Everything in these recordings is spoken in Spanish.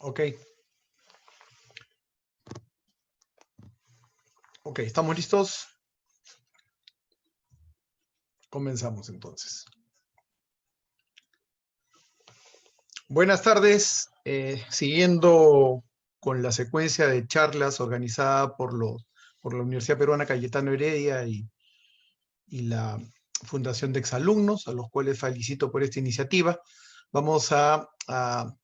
Ok. Ok, ¿estamos listos? Comenzamos entonces. Buenas tardes. Siguiendo con la secuencia de charlas organizada por la Universidad Peruana Cayetano Heredia y la Fundación de Exalumnos, a los cuales felicito por esta iniciativa. Vamos a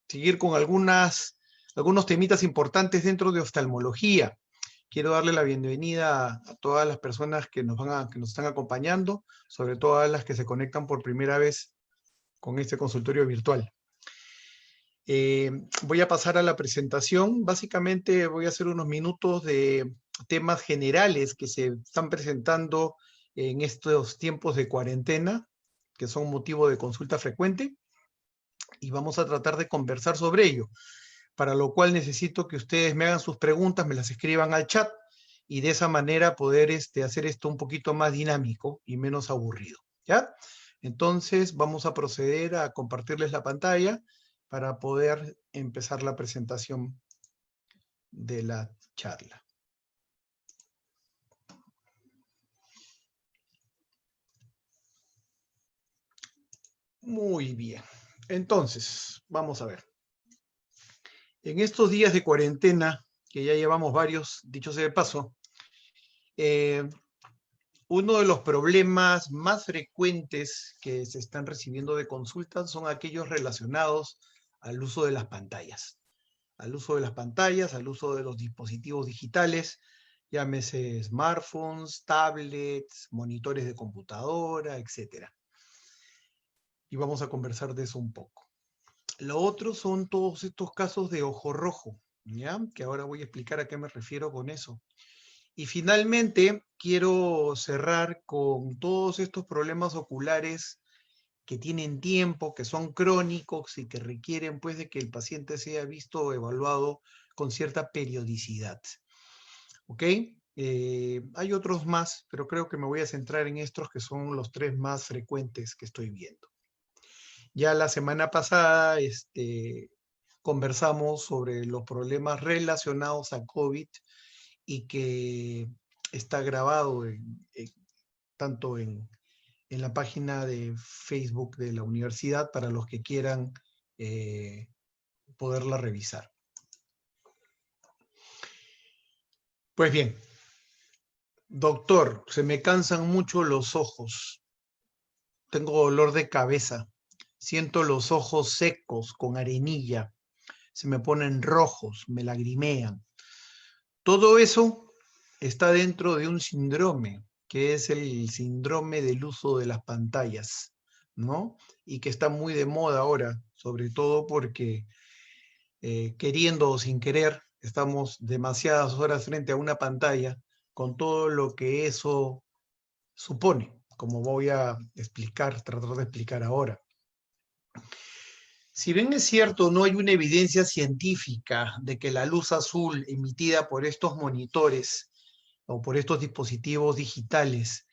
seguir con algunos temitas importantes dentro de oftalmología. Quiero darle la bienvenida a todas las personas que nos están acompañando, sobre todo a las que se conectan por primera vez con este consultorio virtual. Voy a pasar a la presentación. Básicamente voy a hacer unos minutos de temas generales que se están presentando en estos tiempos de cuarentena, que son motivo de consulta frecuente, y vamos a tratar de conversar sobre ello, para lo cual necesito que ustedes me hagan sus preguntas, me las escriban al chat, y de esa manera poder hacer esto un poquito más dinámico y menos aburrido, ¿ya? Entonces vamos a proceder a compartirles la pantalla para poder empezar la presentación de la charla. Muy bien. Entonces, vamos a ver. En estos días de cuarentena, que ya llevamos varios, dicho sea de paso, uno de los problemas más frecuentes que se están recibiendo de consultas son aquellos relacionados al uso de las pantallas. Al uso de las pantallas, al uso de los dispositivos digitales, llámese smartphones, tablets, monitores de computadora, etc. Y vamos a conversar de eso un poco. Lo otro son todos estos casos de ojo rojo, ¿ya? Que ahora voy a explicar a qué me refiero con eso. Y finalmente, quiero cerrar con todos estos problemas oculares que tienen tiempo, que son crónicos y que requieren pues de que el paciente sea visto o evaluado con cierta periodicidad. ¿Ok? Hay otros más, pero creo que me voy a centrar en estos que son los 3 más frecuentes que estoy viendo. Ya la semana pasada conversamos sobre los problemas relacionados a COVID y que está grabado tanto en la página de Facebook de la universidad para los que quieran poderla revisar. Pues bien, doctor, se me cansan mucho los ojos, tengo dolor de cabeza, siento los ojos secos con arenilla, se me ponen rojos, me lagrimean. Todo eso está dentro de un síndrome, que es el síndrome del uso de las pantallas, ¿no? Y que está muy de moda ahora, sobre todo porque queriendo o sin querer, estamos demasiadas horas frente a una pantalla con todo lo que eso supone, como voy a tratar de explicar ahora. Si bien es cierto, no hay una evidencia científica de que la luz azul emitida por estos monitores o por estos dispositivos digitales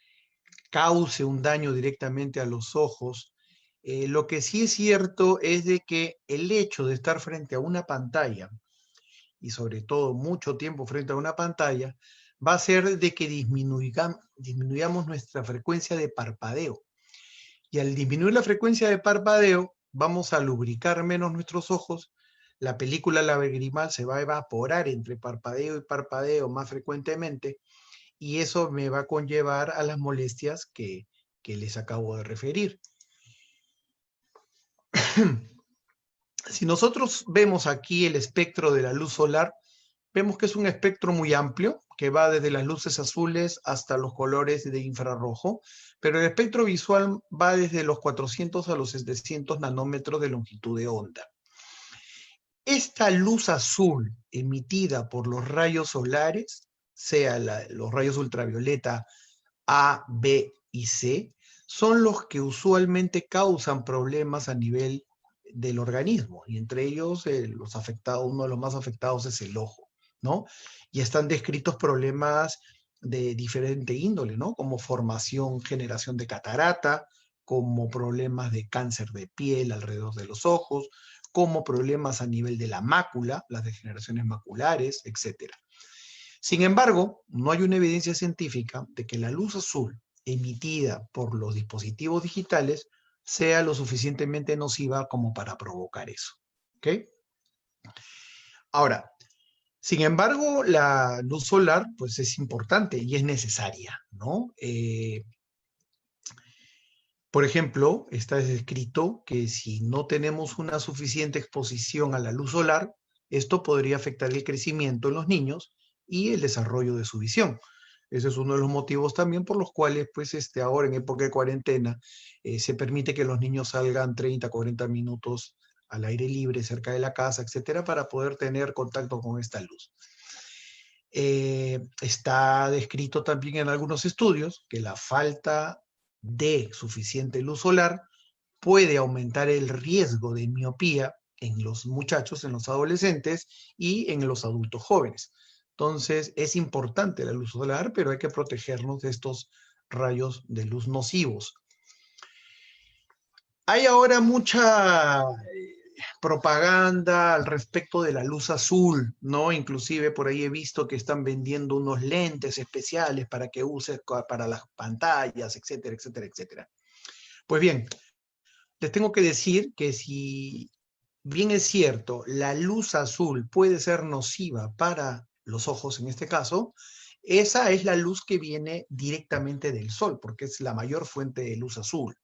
cause un daño directamente a los ojos, lo que sí es cierto es de que el hecho de estar frente a una pantalla, y sobre todo mucho tiempo frente a una pantalla, va a hacer de que disminuyamos nuestra frecuencia de parpadeo. Y al disminuir la frecuencia de parpadeo, vamos a lubricar menos nuestros ojos, la película lagrimal se va a evaporar entre parpadeo y parpadeo más frecuentemente, y eso me va a conllevar a las molestias que les acabo de referir. Si nosotros vemos aquí el espectro de la luz solar, vemos que es un espectro muy amplio, que va desde las luces azules hasta los colores de infrarrojo, pero el espectro visual va desde los 400 a los 700 nanómetros de longitud de onda. Esta luz azul emitida por los rayos solares, sea los rayos ultravioleta A, B y C, son los que usualmente causan problemas a nivel del organismo, y entre ellos uno de los más afectados es el ojo, ¿no? Y están descritos problemas de diferente índole, ¿no? Como formación, generación de catarata, como problemas de cáncer de piel alrededor de los ojos, como problemas a nivel de la mácula, las degeneraciones maculares, etc. Sin embargo, no hay una evidencia científica de que la luz azul emitida por los dispositivos digitales sea lo suficientemente nociva como para provocar eso. ¿Ok? Ahora, sin embargo, la luz solar pues es importante y es necesaria, ¿no? Por ejemplo, está descrito que si no tenemos una suficiente exposición a la luz solar, esto podría afectar el crecimiento en los niños y el desarrollo de su visión. Ese es uno de los motivos también por los cuales, pues, ahora en época de cuarentena, se permite que los niños salgan 30, 40 minutos al aire libre cerca de la casa, etcétera, para poder tener contacto con esta luz. Está descrito también en algunos estudios que la falta de suficiente luz solar puede aumentar el riesgo de miopía en los muchachos, en los adolescentes y en los adultos jóvenes. Entonces, es importante la luz solar, pero hay que protegernos de estos rayos de luz nocivos. Hay ahora mucha propaganda al respecto de la luz azul, ¿no? Inclusive por ahí he visto que están vendiendo unos lentes especiales para que uses para las pantallas, etcétera, etcétera, etcétera. Pues bien, les tengo que decir que si bien es cierto, la luz azul puede ser nociva para los ojos en este caso, esa es la luz que viene directamente del sol, porque es la mayor fuente de luz azul.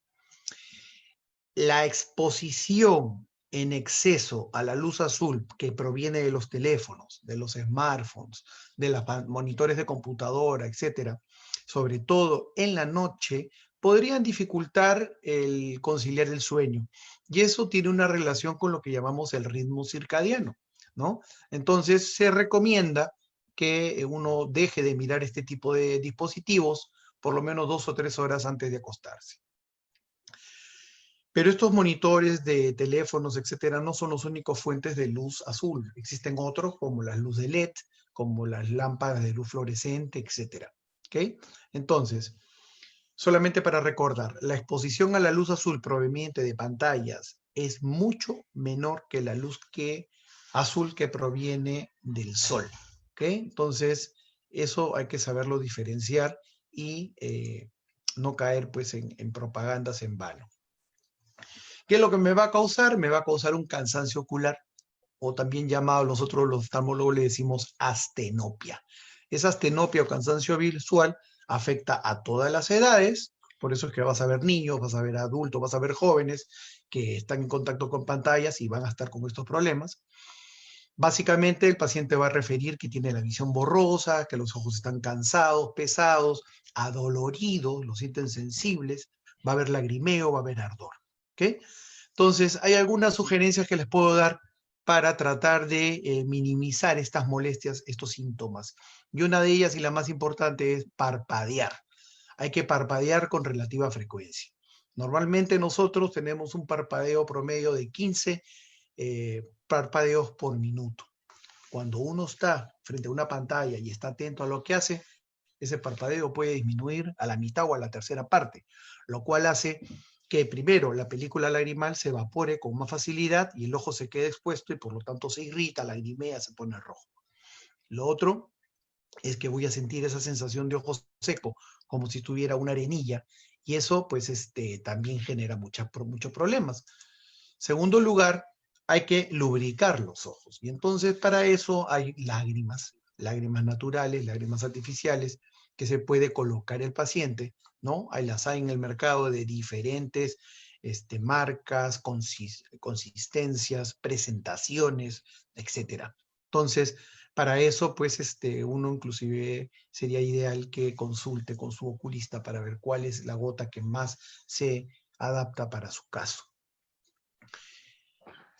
La exposición en exceso a la luz azul que proviene de los teléfonos, de los smartphones, de los monitores de computadora, etcétera, sobre todo en la noche, podrían dificultar el conciliar el sueño. Y eso tiene una relación con lo que llamamos el ritmo circadiano, ¿no? Entonces se recomienda que uno deje de mirar este tipo de dispositivos por lo menos 2 o 3 horas antes de acostarse. Pero estos monitores de teléfonos, etcétera, no son los únicos fuentes de luz azul. Existen otros como las luz de LED, como las lámparas de luz fluorescente, etcétera. ¿Ok? Entonces, solamente para recordar, la exposición a la luz azul proveniente de pantallas es mucho menor que la luz azul que proviene del sol. ¿Ok? Entonces, eso hay que saberlo diferenciar y no caer pues en propagandas en vano. ¿Qué es lo que me va a causar? Me va a causar un cansancio ocular, o también llamado, nosotros los oftalmólogos le decimos astenopia. Esa astenopia o cansancio visual afecta a todas las edades, por eso es que vas a ver niños, vas a ver adultos, vas a ver jóvenes que están en contacto con pantallas y van a estar con estos problemas. Básicamente el paciente va a referir que tiene la visión borrosa, que los ojos están cansados, pesados, adoloridos, los sienten sensibles, va a haber lagrimeo, va a haber ardor. ¿Ok? Entonces, hay algunas sugerencias que les puedo dar para tratar de minimizar estas molestias, estos síntomas. Y una de ellas, y la más importante, es parpadear. Hay que parpadear con relativa frecuencia. Normalmente nosotros tenemos un parpadeo promedio de 15 parpadeos por minuto. Cuando uno está frente a una pantalla y está atento a lo que hace, ese parpadeo puede disminuir a la mitad o a la tercera parte, lo cual hace que primero la película lagrimal se evapore con más facilidad y el ojo se quede expuesto y por lo tanto se irrita, lagrimea, se pone rojo. Lo otro es que voy a sentir esa sensación de ojo seco, como si tuviera una arenilla, y eso pues también genera muchos problemas. Segundo lugar, hay que lubricar los ojos, y entonces para eso hay lágrimas naturales, lágrimas artificiales, que se puede colocar el paciente, ¿no? Ahí las hay en el mercado de diferentes marcas, consistencias, presentaciones, etcétera. Entonces, para eso, pues, uno inclusive sería ideal que consulte con su oculista para ver cuál es la gota que más se adapta para su caso.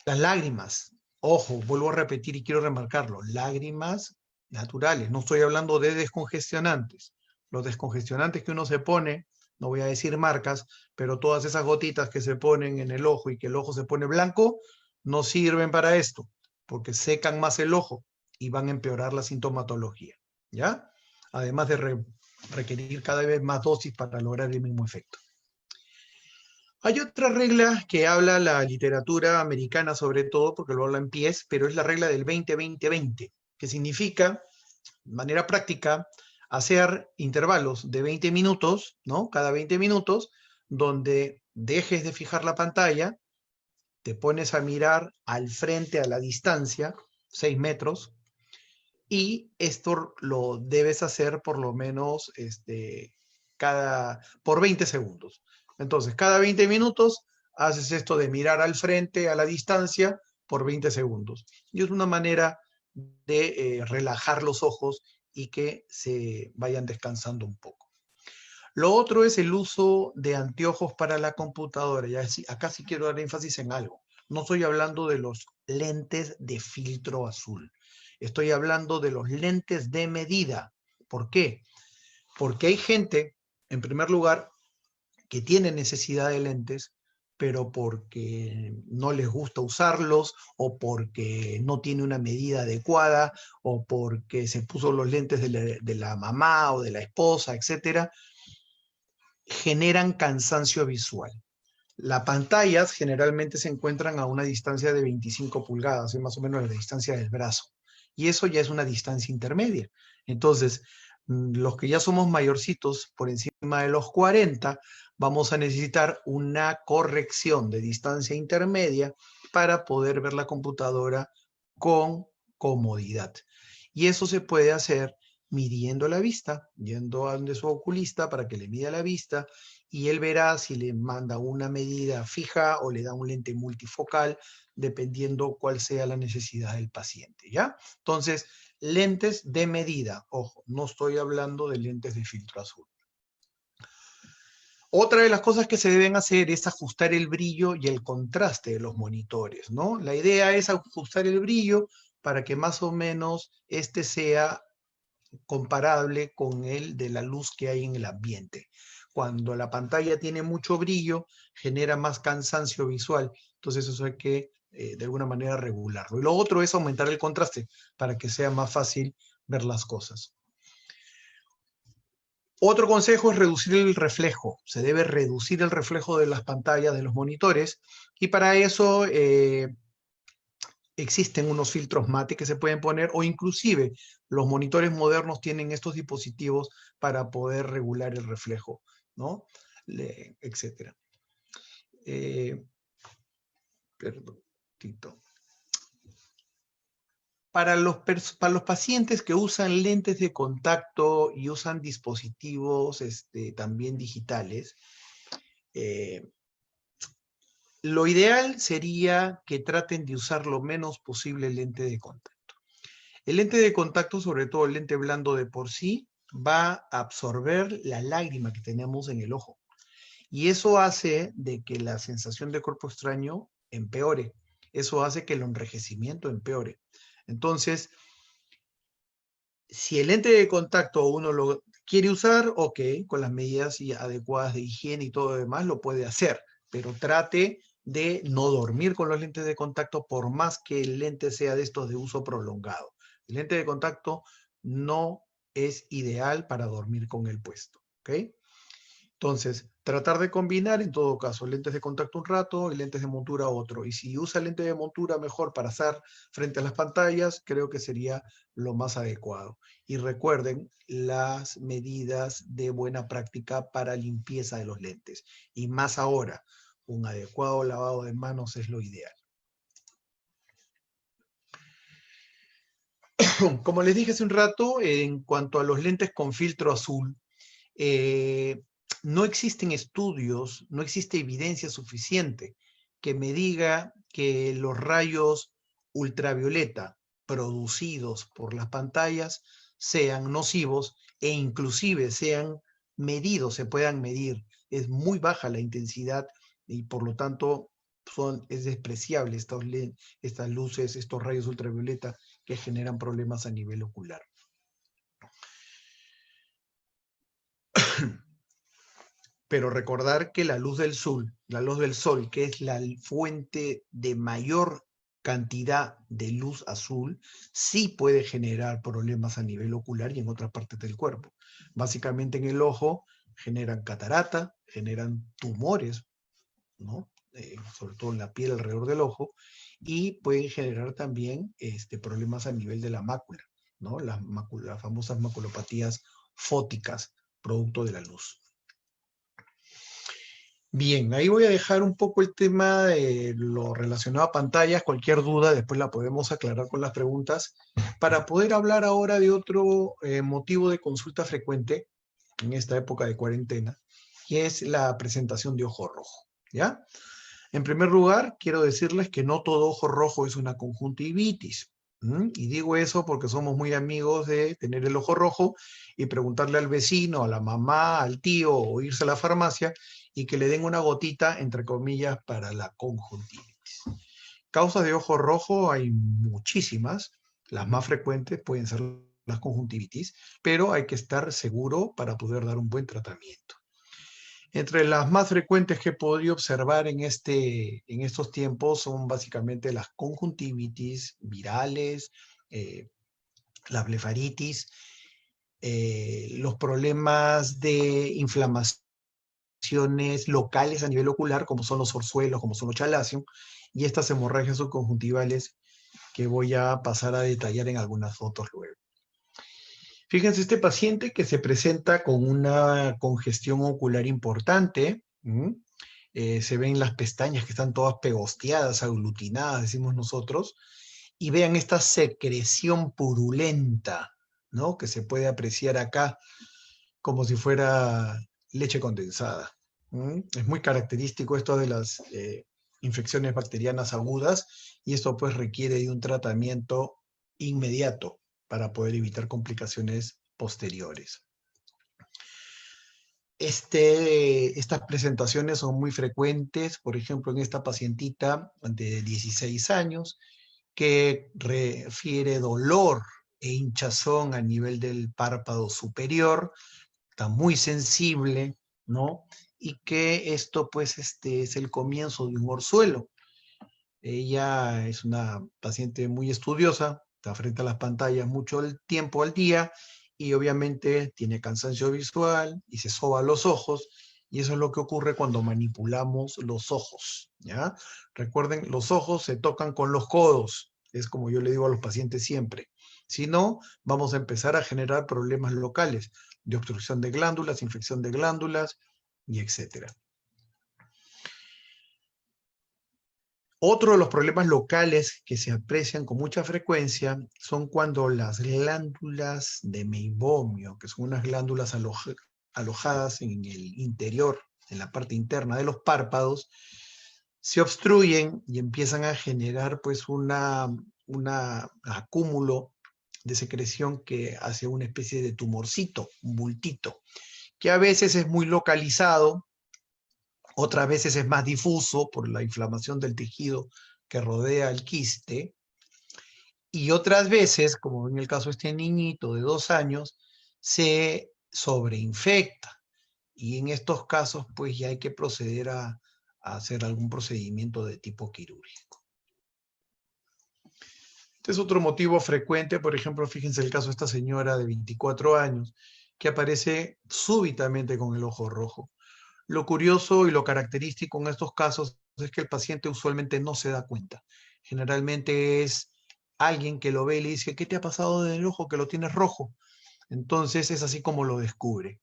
Las lágrimas, ojo, vuelvo a repetir y quiero remarcarlo, lágrimas naturales, no estoy hablando de descongestionantes. Los descongestionantes que uno se pone, no voy a decir marcas, pero todas esas gotitas que se ponen en el ojo y que el ojo se pone blanco, no sirven para esto, porque secan más el ojo y van a empeorar la sintomatología, ¿ya? Además de requerir cada vez más dosis para lograr el mismo efecto. Hay otra regla que habla la literatura americana sobre todo, porque lo habla en pies, pero es la regla del 20-20-20, que significa, de manera práctica, hacer intervalos de 20 minutos, ¿no? Cada 20 minutos, donde dejes de fijar la pantalla, te pones a mirar al frente, a la distancia, 6 metros, y esto lo debes hacer por lo menos por 20 segundos. Entonces, cada 20 minutos haces esto de mirar al frente, a la distancia, por 20 segundos. Y es una manera de relajar los ojos y que se vayan descansando un poco. Lo otro es el uso de anteojos para la computadora. Acá sí quiero dar énfasis en algo. No estoy hablando de los lentes de filtro azul. Estoy hablando de los lentes de medida. ¿Por qué? Porque hay gente, en primer lugar, que tiene necesidad de lentes, pero porque no les gusta usarlos, o porque no tiene una medida adecuada, o porque se puso los lentes de la mamá o de la esposa, etcétera, generan cansancio visual. Las pantallas generalmente se encuentran a una distancia de 25 pulgadas, es más o menos la distancia del brazo. Y eso ya es una distancia intermedia. Entonces, los que ya somos mayorcitos, por encima de los 40, vamos a necesitar una corrección de distancia intermedia para poder ver la computadora con comodidad. Y eso se puede hacer midiendo la vista, yendo a donde su oculista para que le mida la vista, y él verá si le manda una medida fija o le da un lente multifocal, dependiendo cuál sea la necesidad del paciente, ¿ya? Entonces, lentes de medida, ojo, no estoy hablando de lentes de filtro azul. Otra de las cosas que se deben hacer es ajustar el brillo y el contraste de los monitores, ¿no? La idea es ajustar el brillo para que más o menos este sea comparable con el de la luz que hay en el ambiente. Cuando la pantalla tiene mucho brillo, genera más cansancio visual. Entonces eso hay que, de alguna manera, regularlo. Y lo otro es aumentar el contraste para que sea más fácil ver las cosas. Otro consejo es reducir el reflejo. Se debe reducir el reflejo de las pantallas de los monitores, y para eso existen unos filtros mate que se pueden poner, o inclusive los monitores modernos tienen estos dispositivos para poder regular el reflejo, ¿no? Etcétera. Perdón. Para los pacientes que usan lentes de contacto y usan dispositivos también digitales, lo ideal sería que traten de usar lo menos posible el lente de contacto. El lente de contacto, sobre todo el lente blando de por sí, va a absorber la lágrima que tenemos en el ojo. Y eso hace de que la sensación de cuerpo extraño empeore. Eso hace que el enrojecimiento empeore. Entonces, si el lente de contacto uno lo quiere usar, ok, con las medidas adecuadas de higiene y todo lo demás, lo puede hacer. Pero trate de no dormir con los lentes de contacto, por más que el lente sea de estos de uso prolongado. El lente de contacto no es ideal para dormir con el puesto, ¿ok? Entonces, tratar de combinar en todo caso lentes de contacto un rato y lentes de montura otro. Y si usa lente de montura mejor para hacer frente a las pantallas, creo que sería lo más adecuado. Y recuerden las medidas de buena práctica para limpieza de los lentes. Y más ahora, un adecuado lavado de manos es lo ideal. Como les dije hace un rato, en cuanto a los lentes con filtro azul, no existen estudios, no existe evidencia suficiente que me diga que los rayos ultravioleta producidos por las pantallas sean nocivos, e inclusive sean medidos, se puedan medir. Es muy baja la intensidad y por lo tanto es despreciable estas luces, estos rayos ultravioleta que generan problemas a nivel ocular. Pero recordar que la luz del sol, que es la fuente de mayor cantidad de luz azul, sí puede generar problemas a nivel ocular y en otras partes del cuerpo. Básicamente en el ojo generan catarata, generan tumores ¿no? Sobre todo en la piel alrededor del ojo, y pueden generar también problemas a nivel de la mácula, ¿no? Las famosas maculopatías fóticas, producto de la luz. Bien, ahí voy a dejar un poco el tema de lo relacionado a pantallas. Cualquier duda después la podemos aclarar con las preguntas, para poder hablar ahora de otro motivo de consulta frecuente en esta época de cuarentena, y es la presentación de ojo rojo, ¿ya? En primer lugar, quiero decirles que no todo ojo rojo es una conjuntivitis. Y digo eso porque somos muy amigos de tener el ojo rojo y preguntarle al vecino, a la mamá, al tío, o irse a la farmacia y que le den una gotita, entre comillas, para la conjuntivitis. Causas de ojo rojo hay muchísimas. Las más frecuentes pueden ser las conjuntivitis, pero hay que estar seguro para poder dar un buen tratamiento. Entre las más frecuentes que he podido observar en estos tiempos son básicamente las conjuntivitis virales, la blefaritis, los problemas de inflamaciones locales a nivel ocular, como son los orzuelos, como son los chalazion, y estas hemorragias subconjuntivales que voy a pasar a detallar en algunas fotos luego. Fíjense, este paciente que se presenta con una congestión ocular importante, se ven las pestañas que están todas pegosteadas, aglutinadas, decimos nosotros, y vean esta secreción purulenta, ¿no? Que se puede apreciar acá como si fuera leche condensada. Es muy característico esto de las infecciones bacterianas agudas, y esto pues requiere de un tratamiento inmediato para poder evitar complicaciones posteriores. Estas presentaciones son muy frecuentes, por ejemplo, en esta pacientita de 16 años, que refiere dolor e hinchazón a nivel del párpado superior, está muy sensible, ¿no? Y que esto, pues, es el comienzo de un orzuelo. Ella es una paciente muy estudiosa, está frente a las pantallas mucho el tiempo al día, y obviamente tiene cansancio visual y se soba los ojos, y eso es lo que ocurre cuando manipulamos los ojos, ¿ya? Recuerden, los ojos se tocan con los codos, es como yo le digo a los pacientes siempre. Si no, vamos a empezar a generar problemas locales de obstrucción de glándulas, infección de glándulas, y etcétera. Otro de los problemas locales que se aprecian con mucha frecuencia son cuando las glándulas de meibomio, que son unas glándulas alojadas en el interior, en la parte interna de los párpados, se obstruyen y empiezan a generar pues un acúmulo de secreción que hace una especie de tumorcito, un bultito, que a veces es muy localizado, otras veces es más difuso por la inflamación del tejido que rodea el quiste, y otras veces, como en el caso de este niñito de 2 años, se sobreinfecta. Y en estos casos, pues ya hay que proceder a hacer algún procedimiento de tipo quirúrgico. Este es otro motivo frecuente. Por ejemplo, fíjense el caso de esta señora de 24 años, que aparece súbitamente con el ojo rojo. Lo curioso y lo característico en estos casos es que el paciente usualmente no se da cuenta. Generalmente es alguien que lo ve y le dice, ¿qué te ha pasado del ojo que lo tienes rojo? Entonces es así como lo descubre.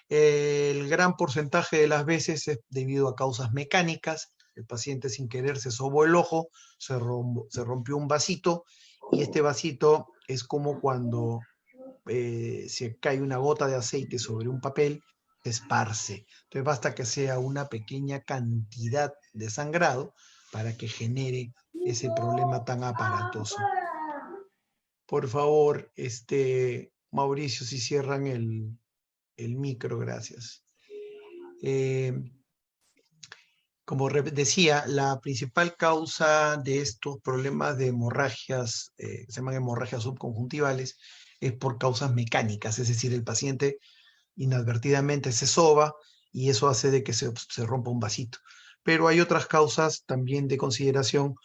El gran porcentaje de las veces es debido a causas mecánicas. El paciente sin querer se sobó el ojo, se rompió un vasito, y este vasito es como cuando se cae una gota de aceite sobre un papel, se esparce. Entonces basta que sea una pequeña cantidad de sangrado para que genere ese problema tan aparatoso. Por favor, Mauricio, si cierran el micro, gracias. Como decía, la principal causa de estos problemas de hemorragias, se llaman hemorragias subconjuntivales, es por causas mecánicas, es decir, el paciente inadvertidamente se soba y eso hace de que se rompa un vasito. Pero hay otras causas también de consideración,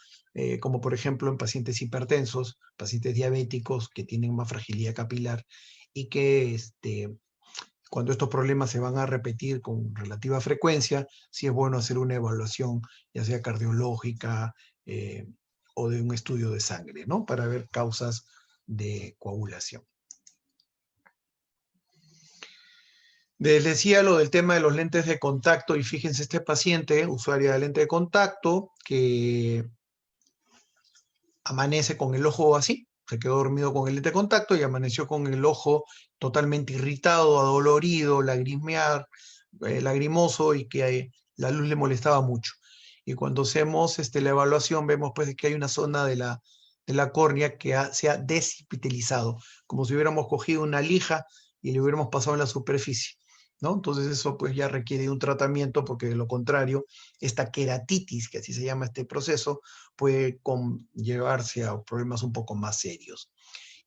como por ejemplo en pacientes hipertensos, pacientes diabéticos que tienen más fragilidad capilar y que cuando estos problemas se van a repetir con relativa frecuencia, sí es bueno hacer una evaluación, ya sea cardiológica o de un estudio de sangre, ¿no? Para ver causas de coagulación. Les decía lo del tema de los lentes de contacto, y fíjense este paciente, usuaria de lente de contacto, que amanece con el ojo así, se quedó dormido con el lente de contacto y amaneció con el ojo totalmente irritado, adolorido, lagrimoso, y que la luz le molestaba mucho. Y cuando hacemos la evaluación vemos pues que hay una zona de la córnea que se ha desepitelizado, como si hubiéramos cogido una lija y le hubiéramos pasado en la superficie, ¿no? Entonces eso pues ya requiere un tratamiento, porque de lo contrario, esta queratitis, que así se llama este proceso, puede llevarse a problemas un poco más serios.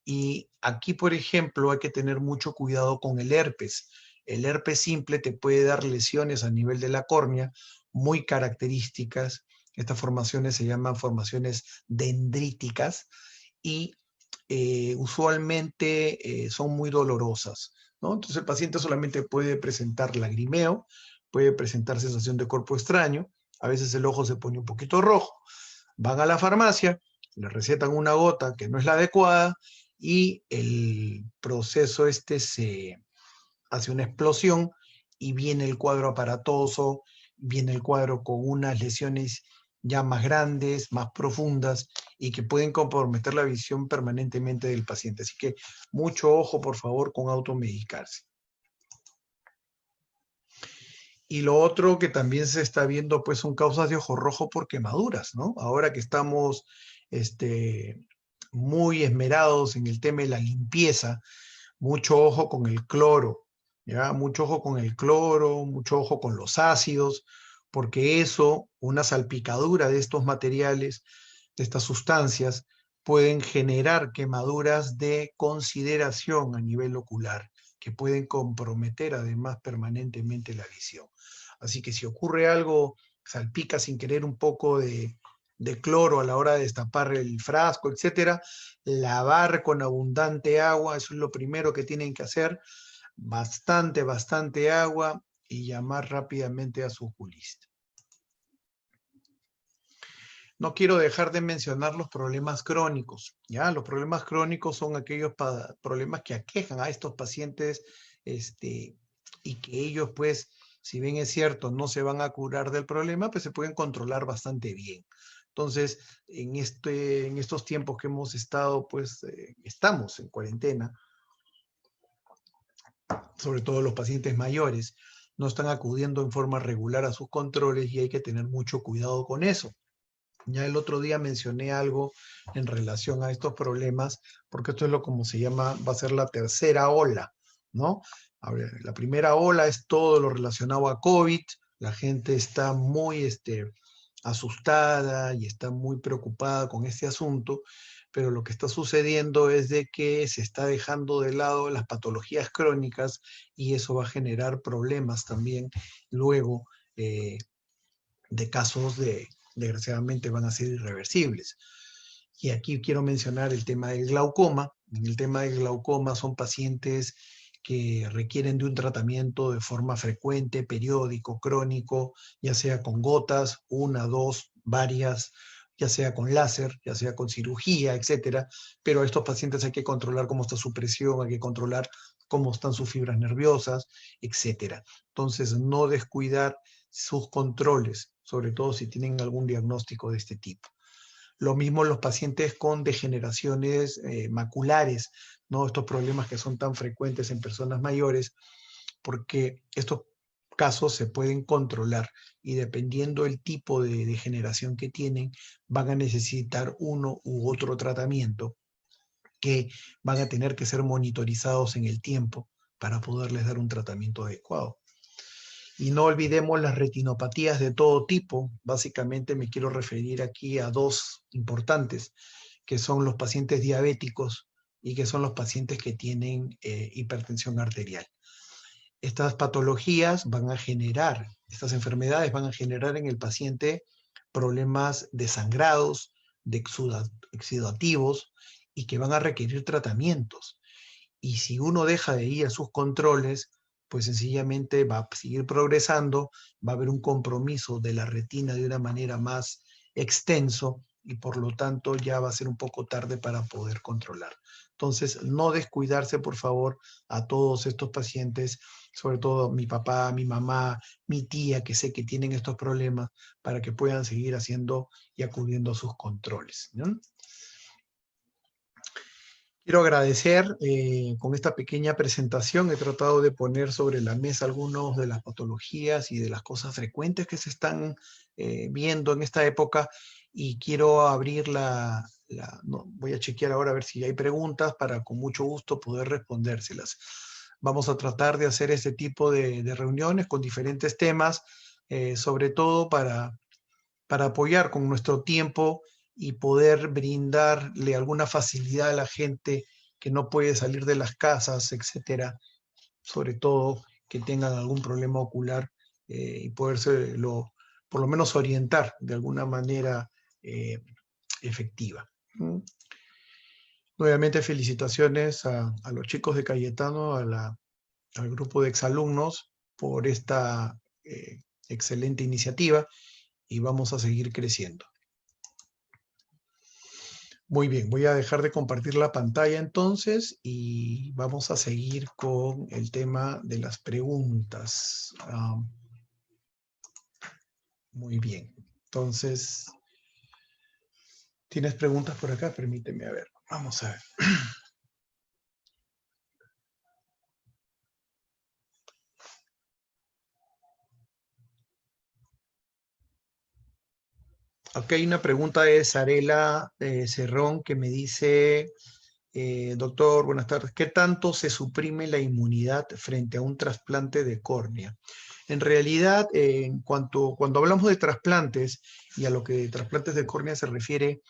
Y aquí, por ejemplo, hay que tener mucho cuidado con el herpes. El herpes simple te puede dar lesiones a nivel de la córnea muy características. Estas formaciones se llaman formaciones dendríticas y usualmente son muy dolorosas, ¿no? Entonces el paciente solamente puede presentar lagrimeo, puede presentar sensación de cuerpo extraño, a veces el ojo se pone un poquito rojo. Van a la farmacia, le recetan una gota que no es la adecuada y el proceso se hace una explosión y viene el cuadro aparatoso, viene el cuadro con unas lesiones ya más grandes, más profundas y que pueden comprometer la visión permanentemente del paciente. Así que mucho ojo, por favor, con automedicarse. Y lo otro que también se está viendo, pues, son causas de ojo rojo por quemaduras, ¿no? Ahora que estamos muy esmerados en el tema de la limpieza, mucho ojo con el cloro, ¿ya? Mucho ojo con el cloro, mucho ojo con los ácidos, porque eso, una salpicadura de estos materiales, de estas sustancias, pueden generar quemaduras de consideración a nivel ocular, que pueden comprometer además permanentemente la visión. Así que si ocurre algo, salpica sin querer un poco de cloro a la hora de destapar el frasco, etcétera, lavar con abundante agua, eso es lo primero que tienen que hacer, bastante agua, y llamar rápidamente a su oculista. No quiero dejar de mencionar los problemas crónicos, ¿ya? Los problemas crónicos son aquellos problemas que aquejan a estos pacientes, y que ellos, pues, si bien es cierto, no se van a curar del problema, pues se pueden controlar bastante bien. Entonces, en estos tiempos que hemos estado, pues, estamos en cuarentena, sobre todo los pacientes mayores, no están acudiendo en forma regular a sus controles y hay que tener mucho cuidado con eso. Ya el otro día mencioné algo en relación a estos problemas, porque esto es como se llama, va a ser la tercera ola, ¿no? A ver, la primera ola es todo lo relacionado a COVID, la gente está muy asustada y está muy preocupada con este asunto, pero lo que está sucediendo es de que se está dejando de lado las patologías crónicas y eso va a generar problemas también luego de casos desgraciadamente van a ser irreversibles. Y aquí quiero mencionar el tema del glaucoma. En el tema del glaucoma son pacientes que requieren de un tratamiento de forma frecuente, periódico, crónico, ya sea con gotas, una, dos, varias, ya sea con láser, ya sea con cirugía, etcétera. Pero a estos pacientes hay que controlar cómo está su presión, hay que controlar cómo están sus fibras nerviosas, etcétera. Entonces, no descuidar sus controles, sobre todo si tienen algún diagnóstico de este tipo. Lo mismo los pacientes con degeneraciones maculares, ¿no? Estos problemas que son tan frecuentes en personas mayores, porque estos casos se pueden controlar y dependiendo del tipo de degeneración que tienen, van a necesitar uno u otro tratamiento que van a tener que ser monitorizados en el tiempo para poderles dar un tratamiento adecuado. Y no olvidemos las retinopatías de todo tipo. Básicamente me quiero referir aquí a dos importantes, que son los pacientes diabéticos y que son los pacientes que tienen hipertensión arterial. Estas patologías van a generar, estas enfermedades van a generar en el paciente problemas de sangrados, de exudativos y que van a requerir tratamientos. Y si uno deja de ir a sus controles, pues sencillamente va a seguir progresando, va a haber un compromiso de la retina de una manera más extenso y por lo tanto ya va a ser un poco tarde para poder controlar. Entonces, no descuidarse, por favor, a todos estos pacientes, sobre todo mi papá, mi mamá, mi tía, que sé que tienen estos problemas, para que puedan seguir haciendo y acudiendo a sus controles, ¿no? Quiero agradecer con esta pequeña presentación. He tratado de poner sobre la mesa algunas de las patologías y de las cosas frecuentes que se están viendo en esta época y quiero abrir no, voy a chequear ahora a ver si hay preguntas para con mucho gusto poder respondérselas. Vamos a tratar de hacer este tipo de reuniones con diferentes temas, sobre todo para apoyar con nuestro tiempo y poder brindarle alguna facilidad a la gente que no puede salir de las casas, etcétera, sobre todo que tengan algún problema ocular y por lo menos orientar de alguna manera efectiva. Nuevamente felicitaciones a los chicos de Cayetano, al grupo de exalumnos por esta excelente iniciativa y vamos a seguir creciendo. Muy bien, voy a dejar de compartir la pantalla entonces y vamos a seguir con el tema de las preguntas. Muy bien, entonces, ¿tienes preguntas por acá? Permíteme, a ver, vamos a ver. Aquí hay una pregunta de Sarela Cerrón que me dice, doctor, buenas tardes, ¿qué tanto se suprime la inmunidad frente a un trasplante de córnea? En realidad, cuando hablamos de trasplantes y a lo que trasplantes de córnea se refiere,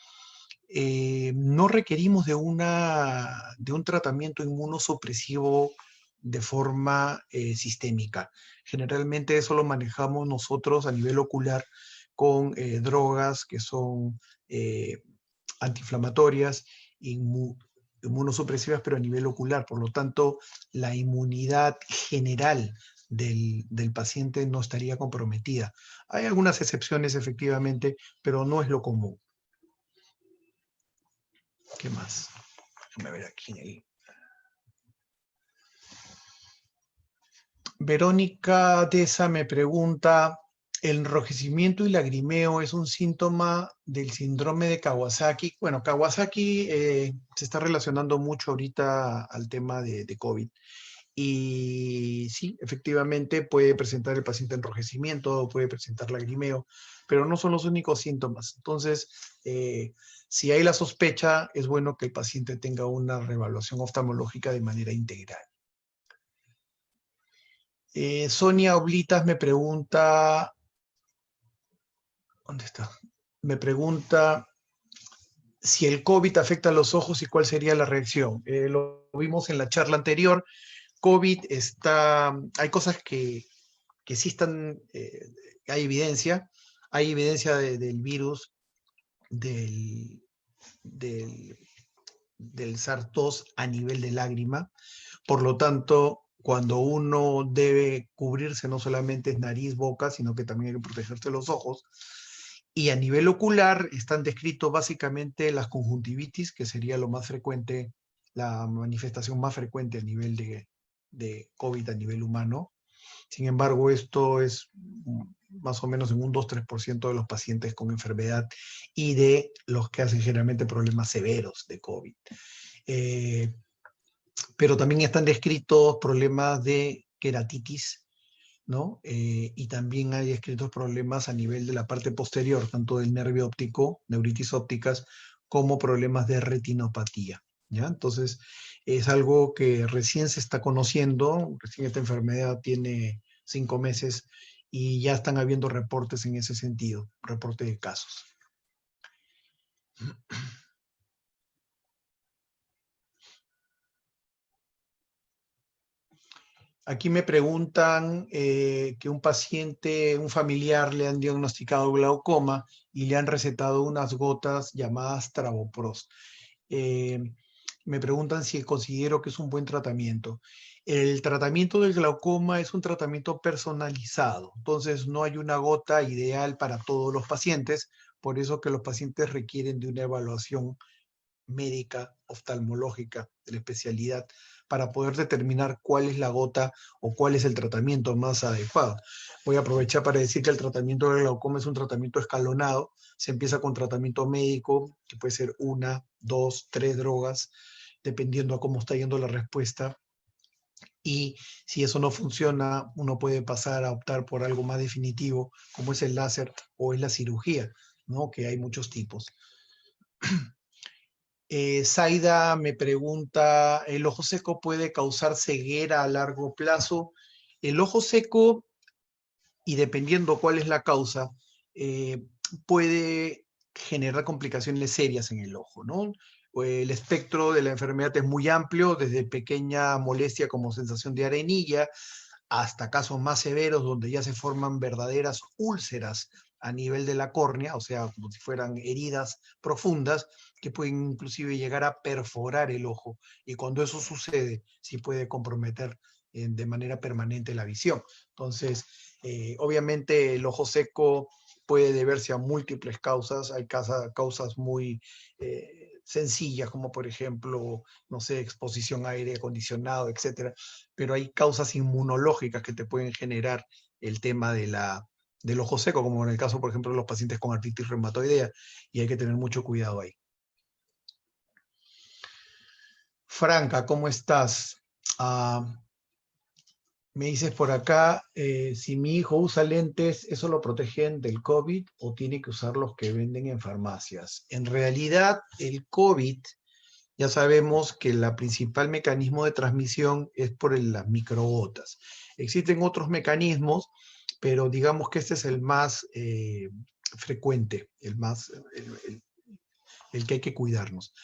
no requerimos de un tratamiento inmunosupresivo de forma sistémica. Generalmente eso lo manejamos nosotros a nivel ocular con drogas que son antiinflamatorias, inmunosupresivas, pero a nivel ocular. Por lo tanto, la inmunidad general del paciente no estaría comprometida. Hay algunas excepciones, efectivamente, pero no es lo común. ¿Qué más? Déjame ver aquí en el... Verónica Tesa me pregunta, ¿el enrojecimiento y lagrimeo es un síntoma del síndrome de Kawasaki? Bueno, Kawasaki se está relacionando mucho ahorita al tema de COVID. Y sí, efectivamente puede presentar el paciente enrojecimiento, puede presentar lagrimeo, pero no son los únicos síntomas. Entonces, si hay la sospecha, es bueno que el paciente tenga una reevaluación oftalmológica de manera integral. Sonia Oblitas me pregunta, ¿dónde está? Me pregunta si el COVID afecta a los ojos y cuál sería la reacción. Lo vimos en la charla anterior. COVID hay cosas que sí están, hay evidencia del virus del, del, del SARS-2 a nivel de lágrima. Por lo tanto, cuando uno debe cubrirse, no solamente es nariz, boca, sino que también hay que protegerse los ojos. Y a nivel ocular están descritos básicamente las conjuntivitis, que sería lo más frecuente, la manifestación más frecuente a nivel de COVID a nivel humano. Sin embargo, esto es más o menos en un 2-3% de los pacientes con enfermedad y de los que hacen generalmente problemas severos de COVID. Pero también están descritos problemas de queratitis, ¿no? Y también hay descritos problemas a nivel de la parte posterior, tanto del nervio óptico, neuritis ópticas, como problemas de retinopatía, ¿ya? Entonces, es algo que recién se está conociendo, recién esta enfermedad tiene 5 meses y ya están habiendo reportes en ese sentido, reportes de casos. Aquí me preguntan que un paciente, un familiar le han diagnosticado glaucoma y le han recetado unas gotas llamadas travoprost. Me preguntan si considero que es un buen tratamiento. El tratamiento del glaucoma es un tratamiento personalizado, entonces no hay una gota ideal para todos los pacientes, por eso que los pacientes requieren de una evaluación médica, oftalmológica, de la especialidad, para poder determinar cuál es la gota o cuál es el tratamiento más adecuado. Voy a aprovechar para decir que el tratamiento del glaucoma es un tratamiento escalonado. Se empieza con tratamiento médico, que puede ser 1, 2, 3 drogas, dependiendo a cómo está yendo la respuesta. Y si eso no funciona, uno puede pasar a optar por algo más definitivo, como es el láser o es la cirugía, ¿no? Que hay muchos tipos. Zaida me pregunta, ¿el ojo seco puede causar ceguera a largo plazo? El ojo seco, y dependiendo cuál es la causa, eh, puede generar complicaciones serias en el ojo, ¿no? El espectro de la enfermedad es muy amplio, desde pequeña molestia como sensación de arenilla, hasta casos más severos donde ya se forman verdaderas úlceras a nivel de la córnea, o sea, como si fueran heridas profundas que pueden inclusive llegar a perforar el ojo. Y cuando eso sucede, sí puede comprometer de manera permanente la visión. Entonces, obviamente el ojo seco puede deberse a múltiples causas. Hay causas muy sencillas, como por ejemplo, no sé, exposición a aire acondicionado, etcétera, pero hay causas inmunológicas que te pueden generar el tema del ojo seco, como en el caso, por ejemplo, de los pacientes con artritis reumatoidea, y hay que tener mucho cuidado ahí. Franca, ¿cómo estás? Me dices por acá, si mi hijo usa lentes, ¿eso lo protegen del COVID o tiene que usar los que venden en farmacias? En realidad, el COVID, ya sabemos que el principal mecanismo de transmisión es por las microgotas. Existen otros mecanismos, pero digamos que este es el más frecuente, el que hay que cuidarnos.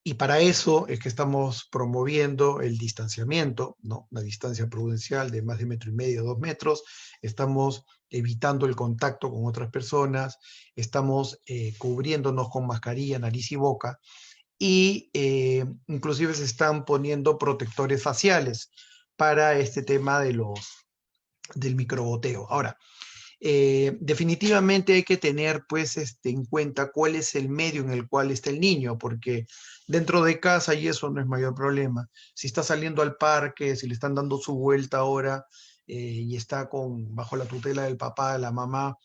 Y para eso es que estamos promoviendo el distanciamiento, ¿no? La distancia prudencial de más de 1,5 metros, 2 metros. Estamos evitando el contacto con otras personas. Estamos cubriéndonos con mascarilla, nariz y boca. Y inclusive se están poniendo protectores faciales para este tema del microboteo. Ahora, definitivamente hay que tener pues en cuenta cuál es el medio en el cual está el niño, porque dentro de casa y eso no es mayor problema. Si está saliendo al parque, si le están dando su vuelta ahora y está bajo la tutela del papá, de la mamá,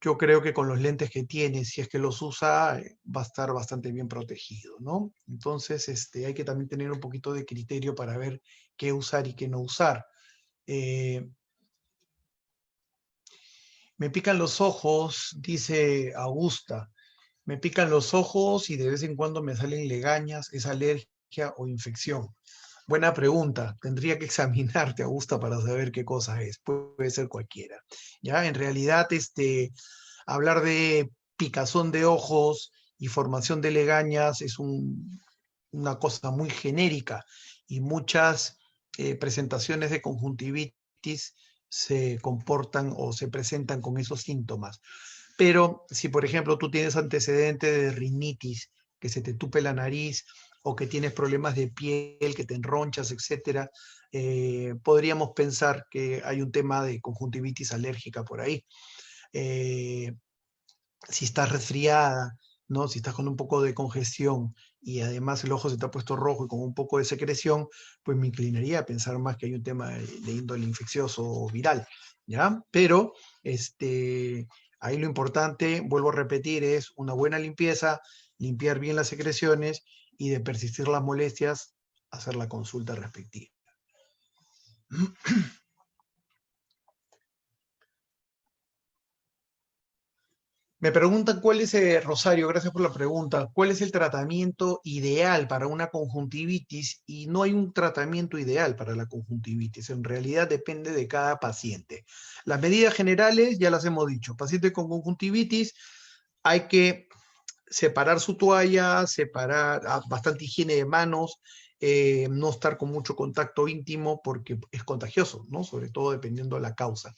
yo creo que con los lentes que tiene, si es que los usa, va a estar bastante bien protegido, ¿no? Entonces, hay que también tener un poquito de criterio para ver qué usar y qué no usar. Me pican los ojos, dice Augusta. Me pican los ojos y de vez en cuando me salen legañas, ¿es alergia o infección? Buena pregunta. Tendría que examinarte, Augusta, para saber qué cosa es. Puede ser cualquiera. Ya, en realidad, hablar de picazón de ojos y formación de legañas es una cosa muy genérica y muchas presentaciones de conjuntivitis se comportan o se presentan con esos síntomas. Pero si, por ejemplo, tú tienes antecedente de rinitis, que se te tupe la nariz, o que tienes problemas de piel, que te enronchas, etcétera, podríamos pensar que hay un tema de conjuntivitis alérgica por ahí. Si estás resfriada, ¿no? Si estás con un poco de congestión y además el ojo se te ha puesto rojo y con un poco de secreción, pues me inclinaría a pensar más que hay un tema de índole infeccioso o viral, ¿ya? Pero ahí lo importante, vuelvo a repetir, es una buena limpieza, limpiar bien las secreciones y de persistir las molestias, hacer la consulta respectiva. Me preguntan cuál es, Rosario, gracias por la pregunta, cuál es el tratamiento ideal para una conjuntivitis, y no hay un tratamiento ideal para la conjuntivitis, en realidad depende de cada paciente. Las medidas generales ya las hemos dicho, paciente con conjuntivitis hay que separar su toalla, separar bastante higiene de manos, no estar con mucho contacto íntimo porque es contagioso, ¿no? Sobre todo dependiendo de la causa.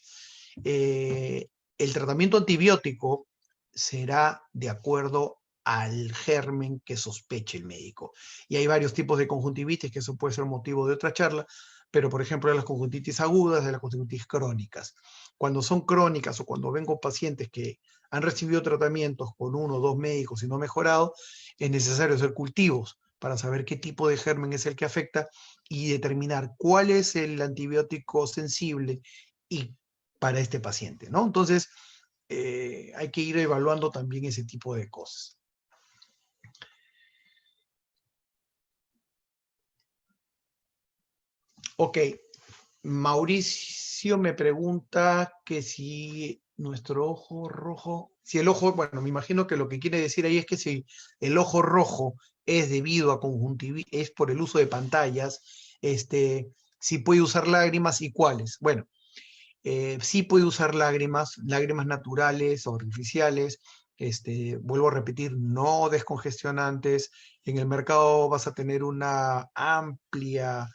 El tratamiento antibiótico será de acuerdo al germen que sospeche el médico. Y hay varios tipos de conjuntivitis, que eso puede ser motivo de otra charla, pero por ejemplo de las conjuntivitis agudas, de las conjuntivitis crónicas. Cuando son crónicas o cuando vengo pacientes que han recibido tratamientos con 1 o 2 médicos y no han mejorado, es necesario hacer cultivos para saber qué tipo de germen es el que afecta y determinar cuál es el antibiótico sensible y para este paciente, ¿no? Entonces, hay que ir evaluando también ese tipo de cosas. Ok, Mauricio me pregunta que si nuestro ojo rojo, si el ojo, bueno, me imagino que lo que quiere decir ahí es que si el ojo rojo es debido a conjuntivitis, es por el uso de pantallas, si puede usar lágrimas y cuáles. Bueno, sí puede usar lágrimas, lágrimas naturales o artificiales. Vuelvo a repetir, no descongestionantes. En el mercado vas a tener una amplia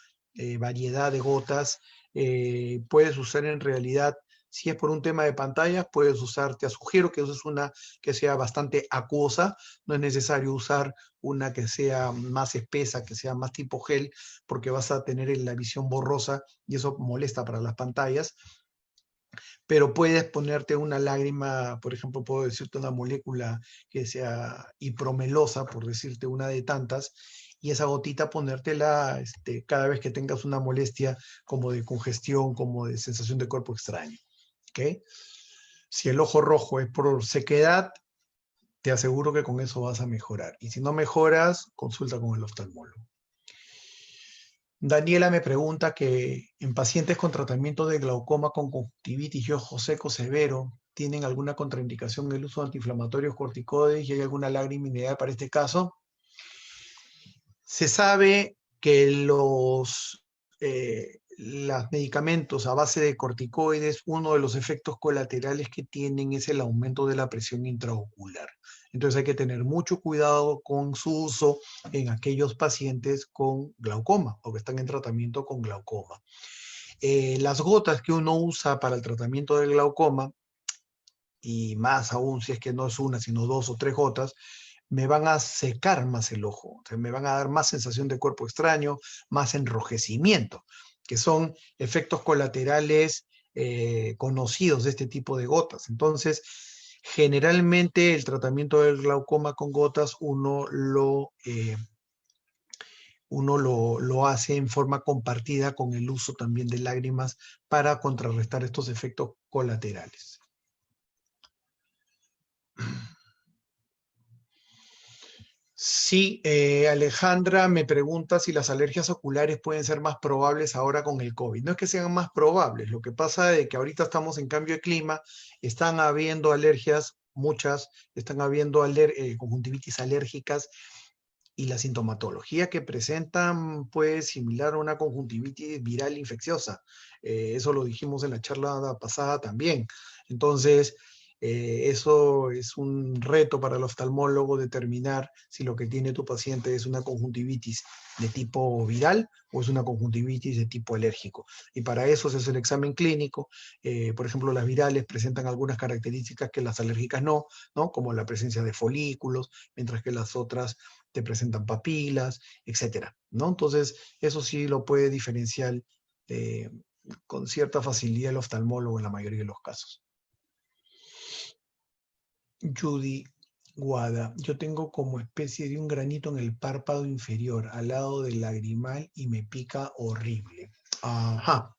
variedad de gotas. Puedes usar en realidad, si es por un tema de pantallas, puedes usar, te sugiero que uses una que sea bastante acuosa. No es necesario usar una que sea más espesa, que sea más tipo gel, porque vas a tener la visión borrosa y eso molesta para las pantallas. Pero puedes ponerte una lágrima, por ejemplo, puedo decirte una molécula que sea hipromelosa, por decirte una de tantas, y esa gotita ponértela cada vez que tengas una molestia como de congestión, como de sensación de cuerpo extraño. ¿Okay? Si el ojo rojo es por sequedad, te aseguro que con eso vas a mejorar. Y si no mejoras, consulta con el oftalmólogo. Daniela me pregunta que en pacientes con tratamiento de glaucoma con conjuntivitis y ojo seco severo, ¿tienen alguna contraindicación en el uso de antiinflamatorios corticoides y hay alguna lagriminidad para este caso? Se sabe que los medicamentos a base de corticoides, uno de los efectos colaterales que tienen es el aumento de la presión intraocular. Entonces hay que tener mucho cuidado con su uso en aquellos pacientes con glaucoma o que están en tratamiento con glaucoma. Las gotas que uno usa para el tratamiento del glaucoma, y más aún si es que no es una, sino 2 o 3 gotas, me van a secar más el ojo, o sea, me van a dar más sensación de cuerpo extraño, más enrojecimiento, que son efectos colaterales conocidos de este tipo de gotas. Entonces, generalmente el tratamiento del glaucoma con gotas uno lo hace en forma compartida con el uso también de lágrimas para contrarrestar estos efectos colaterales. Sí, Alejandra me pregunta si las alergias oculares pueden ser más probables ahora con el COVID. No es que sean más probables, lo que pasa es que ahorita estamos en cambio de clima, están habiendo alergias, muchas, están habiendo conjuntivitis alérgicas y la sintomatología que presentan pues similar a una conjuntivitis viral infecciosa. Eso lo dijimos en la charla pasada también. Entonces, eso es un reto para el oftalmólogo determinar si lo que tiene tu paciente es una conjuntivitis de tipo viral o es una conjuntivitis de tipo alérgico. Y para eso se hace el examen clínico. Por ejemplo, las virales presentan algunas características que las alérgicas no, ¿no? Como la presencia de folículos, mientras que las otras te presentan papilas, etcétera, ¿no? Entonces, eso sí lo puede diferenciar con cierta facilidad el oftalmólogo en la mayoría de los casos. Judy Guada, yo tengo como especie de un granito en el párpado inferior, al lado del lagrimal y me pica horrible. Ajá.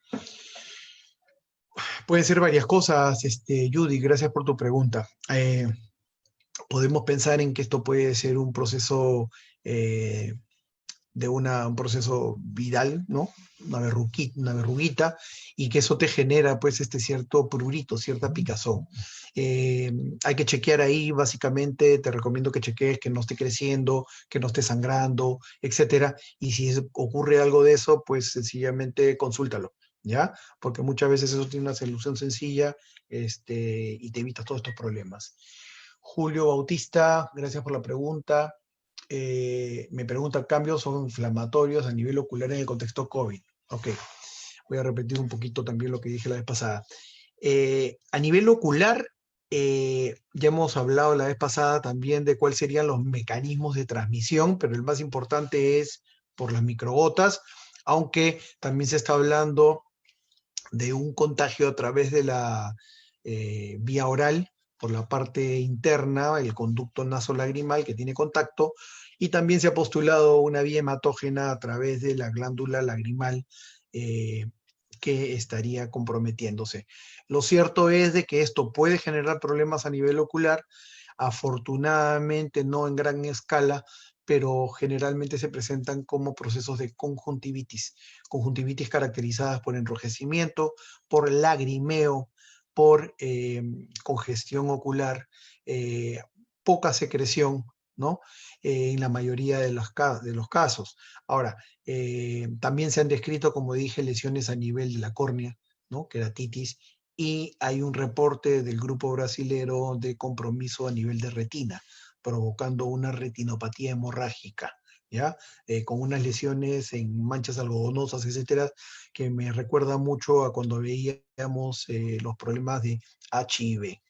Pueden ser varias cosas, Judy, gracias por tu pregunta. Podemos pensar en que esto puede ser un proceso un proceso viral, ¿no? Una verruguita, y que eso te genera pues este cierto prurito, cierta picazón. Hay que chequear ahí, básicamente, te recomiendo que chequees que no esté creciendo, que no esté sangrando, etcétera, y si ocurre algo de eso, pues sencillamente consúltalo, ¿ya? Porque muchas veces eso tiene una solución sencilla, y te evitas todos estos problemas. Julio Bautista, gracias por la pregunta. Me pregunta, ¿cambios son inflamatorios a nivel ocular en el contexto COVID? Ok, voy a repetir un poquito también lo que dije la vez pasada. A nivel ocular, Ya hemos hablado la vez pasada también de cuáles serían los mecanismos de transmisión, pero el más importante es por las microgotas, aunque también se está hablando de un contagio a través de la vía oral, por la parte interna, el conducto nasolagrimal que tiene contacto, y también se ha postulado una vía hematógena a través de la glándula lagrimal eh, que estaría comprometiéndose. Lo cierto es de que esto puede generar problemas a nivel ocular, afortunadamente no en gran escala, pero generalmente se presentan como procesos de conjuntivitis caracterizadas por enrojecimiento, por lagrimeo, por congestión ocular, eh, poca secreción, ¿no? En la mayoría de los casos. Ahora, también se han descrito, como dije, lesiones a nivel de la córnea, ¿no? Queratitis, y hay un reporte del grupo brasilero de compromiso a nivel de retina, provocando una retinopatía hemorrágica, ¿ya? Con unas lesiones en manchas algodonosas, etcétera, que me recuerda mucho a cuando veíamos los problemas de HIV.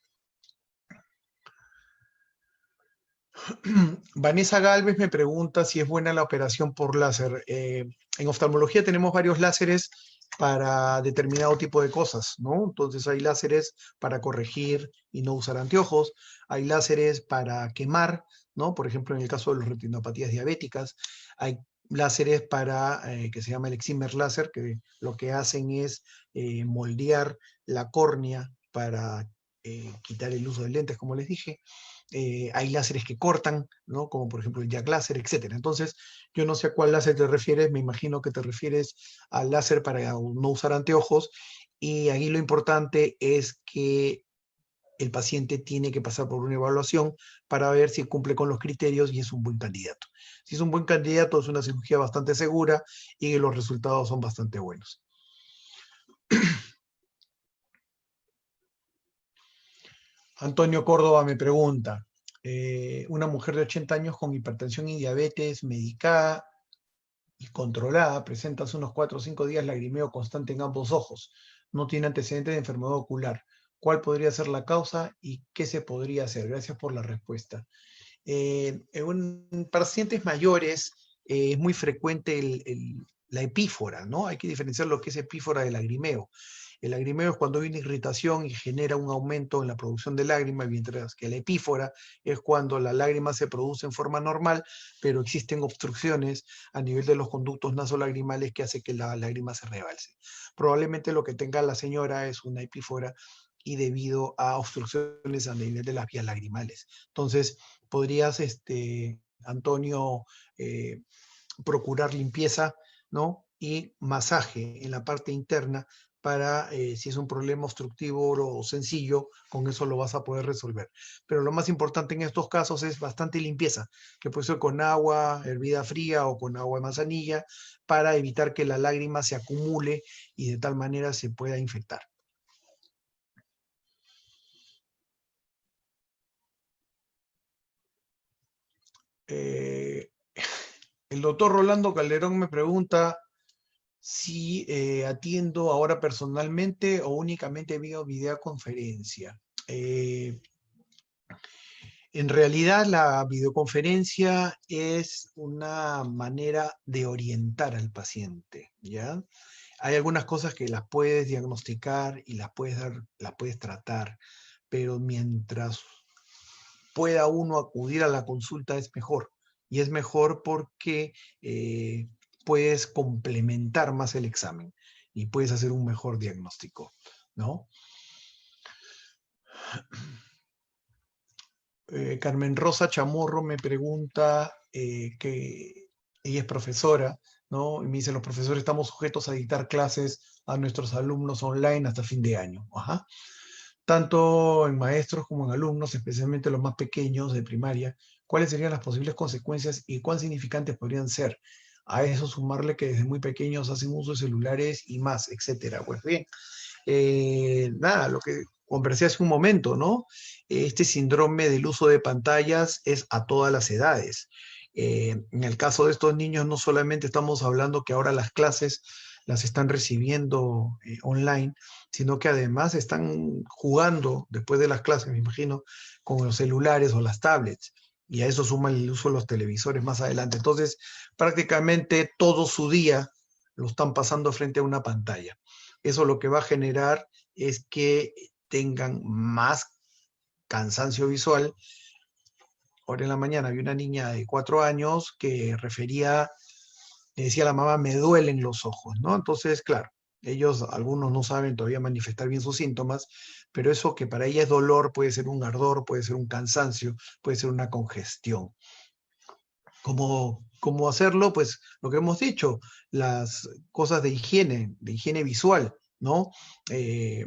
Vanessa Galvez me pregunta si es buena la operación por láser. En oftalmología tenemos varios láseres para determinado tipo de cosas, ¿no? Entonces hay láseres para corregir y no usar anteojos, hay láseres para quemar, ¿no? Por ejemplo, en el caso de las retinopatías diabéticas, hay láseres para, que se llama el excimer láser, que lo que hacen es moldear la córnea para quitar el uso de lentes, como les dije. Hay láseres que cortan, ¿no? Como por ejemplo el jack láser, etcétera. Entonces, yo no sé a cuál láser te refieres, me imagino que te refieres al láser para no usar anteojos, y ahí lo importante es que el paciente tiene que pasar por una evaluación para ver si cumple con los criterios y es un buen candidato. Si es un buen candidato, es una cirugía bastante segura y los resultados son bastante buenos. Antonio Córdoba me pregunta, una mujer de 80 años con hipertensión y diabetes medicada y controlada, presenta hace unos 4 o 5 días lagrimeo constante en ambos ojos, no tiene antecedentes de enfermedad ocular. ¿Cuál podría ser la causa y qué se podría hacer? Gracias por la respuesta. En pacientes mayores es muy frecuente la epífora, ¿no? Hay que diferenciar lo que es epífora del lagrimeo. El lagrimeo es cuando hay una irritación y genera un aumento en la producción de lágrimas, mientras que la epífora es cuando la lágrima se produce en forma normal, pero existen obstrucciones a nivel de los conductos nasolagrimales que hace que la lágrima se rebalse. Probablemente lo que tenga la señora es una epífora y debido a obstrucciones a nivel de las vías lagrimales. Entonces, podrías, Antonio, procurar limpieza, ¿no? Y masaje en la parte interna para, si es un problema obstructivo o sencillo, con eso lo vas a poder resolver. Pero lo más importante en estos casos es bastante limpieza, que puede ser con agua hervida fría o con agua de manzanilla, para evitar que la lágrima se acumule y de tal manera se pueda infectar. Eh, el doctor Rolando Calderón me pregunta si atiendo ahora personalmente o únicamente vía videoconferencia. Eh, en realidad la videoconferencia es una manera de orientar al paciente, ¿ya? Hay algunas cosas que las puedes diagnosticar y las puedes tratar, pero mientras pueda uno acudir a la consulta es mejor. Y es mejor porque puedes complementar más el examen y puedes hacer un mejor diagnóstico, ¿no? Carmen Rosa Chamorro me pregunta que ella es profesora, ¿no? Y me dice, los profesores estamos sujetos a dictar clases a nuestros alumnos online hasta fin de año. Ajá. Tanto en maestros como en alumnos, especialmente los más pequeños de primaria, ¿cuáles serían las posibles consecuencias y cuán significantes podrían ser? A eso sumarle que desde muy pequeños hacen uso de celulares y más, etcétera. Pues bien, nada, lo que conversé hace un momento, ¿no? Este síndrome del uso de pantallas es a todas las edades. En el caso de estos niños, no solamente estamos hablando que ahora las clases las están recibiendo online, sino que además están jugando después de las clases, me imagino, con los celulares o las tablets. Y a eso suma el uso de los televisores más adelante. Entonces, prácticamente todo su día lo están pasando frente a una pantalla. Eso lo que va a generar es que tengan más cansancio visual. Ahora en la mañana había una niña de 4 años que refería, le decía a la mamá, me duelen los ojos, ¿no? Entonces, claro, ellos, algunos no saben todavía manifestar bien sus síntomas, pero eso que para ella es dolor puede ser un ardor, puede ser un cansancio, puede ser una congestión. ¿Cómo hacerlo? Pues lo que hemos dicho, las cosas de higiene visual, ¿no? Eh,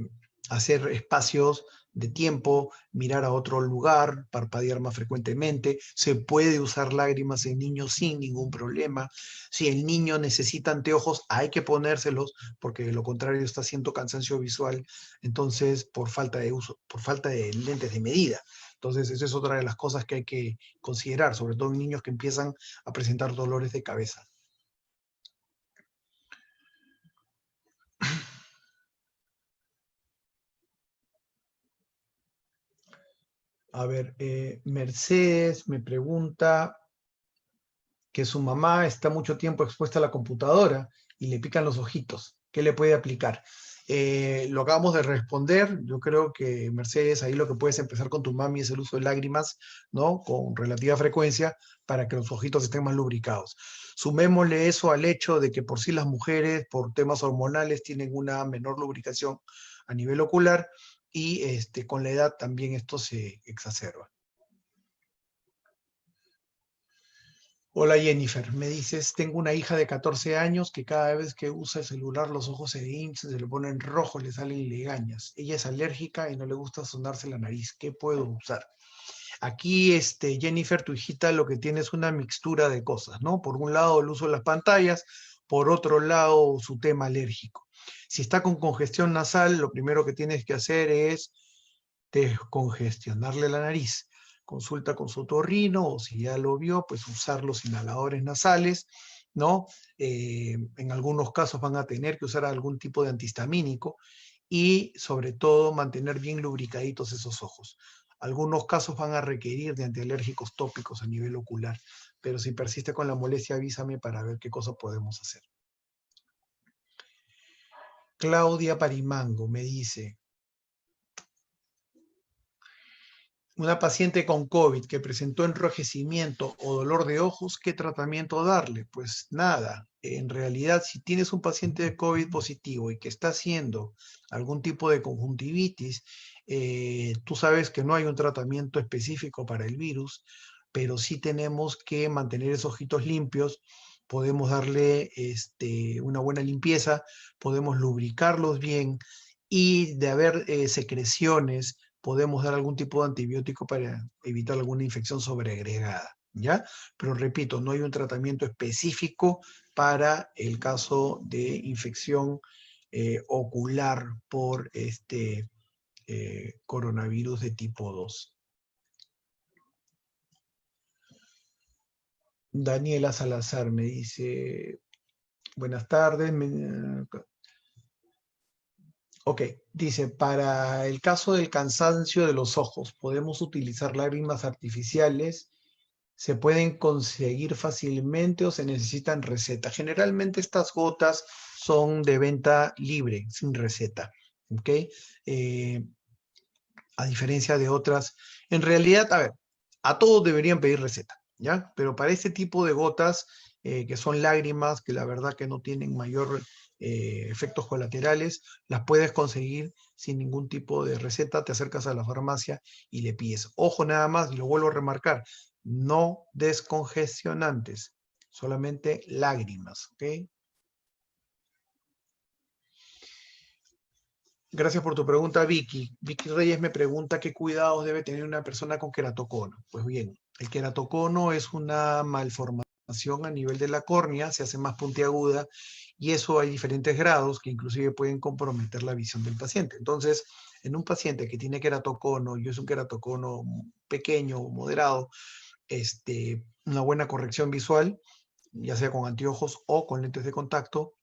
hacer espacios de tiempo, mirar a otro lugar, parpadear más frecuentemente. Se puede usar lágrimas en niños sin ningún problema. Si el niño necesita anteojos, hay que ponérselos, porque de lo contrario está haciendo cansancio visual, entonces por falta de uso, por falta de lentes de medida. Entonces, esa es otra de las cosas que hay que considerar, sobre todo en niños que empiezan a presentar dolores de cabeza. A ver, Mercedes me pregunta que su mamá está mucho tiempo expuesta a la computadora y le pican los ojitos. ¿Qué le puede aplicar? Lo acabamos de responder. Yo creo que, Mercedes, ahí lo que puedes empezar con tu mami es el uso de lágrimas, ¿no? Con relativa frecuencia para que los ojitos estén más lubricados. Sumémosle eso al hecho de que por sí las mujeres, por temas hormonales, tienen una menor lubricación a nivel ocular y con la edad también esto se exacerba. Hola Jennifer, me dices, tengo una hija de 14 años que cada vez que usa el celular los ojos se le hinchan, se le ponen rojos, le salen legañas. Ella es alérgica y no le gusta sonarse la nariz. ¿Qué puedo usar? Aquí, Jennifer, tu hijita lo que tiene es una mixtura de cosas, ¿no? Por un lado el uso de las pantallas, por otro lado su tema alérgico. Si está con congestión nasal, lo primero que tienes que hacer es descongestionarle la nariz. Consulta con su otorrino o si ya lo vio, pues usar los inhaladores nasales, ¿no? En algunos casos van a tener que usar algún tipo de antihistamínico y sobre todo mantener bien lubricaditos esos ojos. Algunos casos van a requerir de antialérgicos tópicos a nivel ocular, pero si persiste con la molestia avísame para ver qué cosa podemos hacer. Claudia Parimango me dice, una paciente con COVID que presentó enrojecimiento o dolor de ojos, ¿qué tratamiento darle? Pues nada, en realidad si tienes un paciente de COVID positivo y que está haciendo algún tipo de conjuntivitis, tú sabes que no hay un tratamiento específico para el virus, pero sí tenemos que mantener esos ojitos limpios, podemos darle una buena limpieza, podemos lubricarlos bien y de haber secreciones, podemos dar algún tipo de antibiótico para evitar alguna infección sobreagregada, ¿ya? Pero repito, no hay un tratamiento específico para el caso de infección ocular por coronavirus de tipo 2. Daniela Salazar me dice, buenas tardes, ok, dice, para el caso del cansancio de los ojos, podemos utilizar lágrimas artificiales, se pueden conseguir fácilmente o se necesitan receta. Generalmente estas gotas son de venta libre, sin receta, ¿ok? Eh, a diferencia de otras, en realidad, a ver, a todos deberían pedir receta, ¿ya? Pero para este tipo de gotas, que son lágrimas, que la verdad que no tienen mayor efectos colaterales, las puedes conseguir sin ningún tipo de receta, te acercas a la farmacia y le pides. Ojo nada más, y lo vuelvo a remarcar, no descongestionantes, solamente lágrimas, ¿ok? Gracias por tu pregunta, Vicky. Vicky Reyes me pregunta qué cuidados debe tener una persona con queratocono. Pues bien, el queratocono es una malformación a nivel de la córnea, se hace más puntiaguda y eso hay diferentes grados que inclusive pueden comprometer la visión del paciente. Entonces, en un paciente que tiene queratocono y es un queratocono pequeño o moderado, una buena corrección visual, ya sea con anteojos o con lentes de contacto,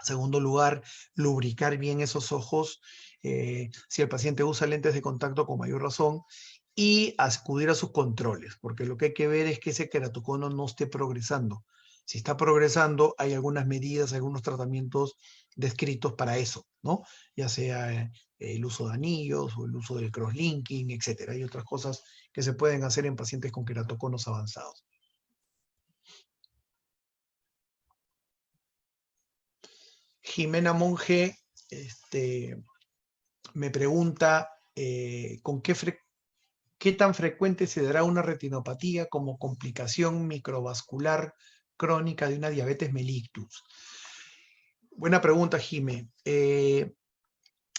Segundo lugar, lubricar bien esos ojos. Si el paciente usa lentes de contacto, con mayor razón. Y acudir a sus controles, porque lo que hay que ver es que ese queratocono no esté progresando. Si está progresando, hay algunas medidas, algunos tratamientos descritos para eso, ¿no? Ya sea el uso de anillos o el uso del crosslinking, etcétera. Hay otras cosas que se pueden hacer en pacientes con queratoconos avanzados. Jimena Monge me pregunta con qué tan frecuente se dará una retinopatía como complicación microvascular crónica de una diabetes mellitus. Buena pregunta, Jime.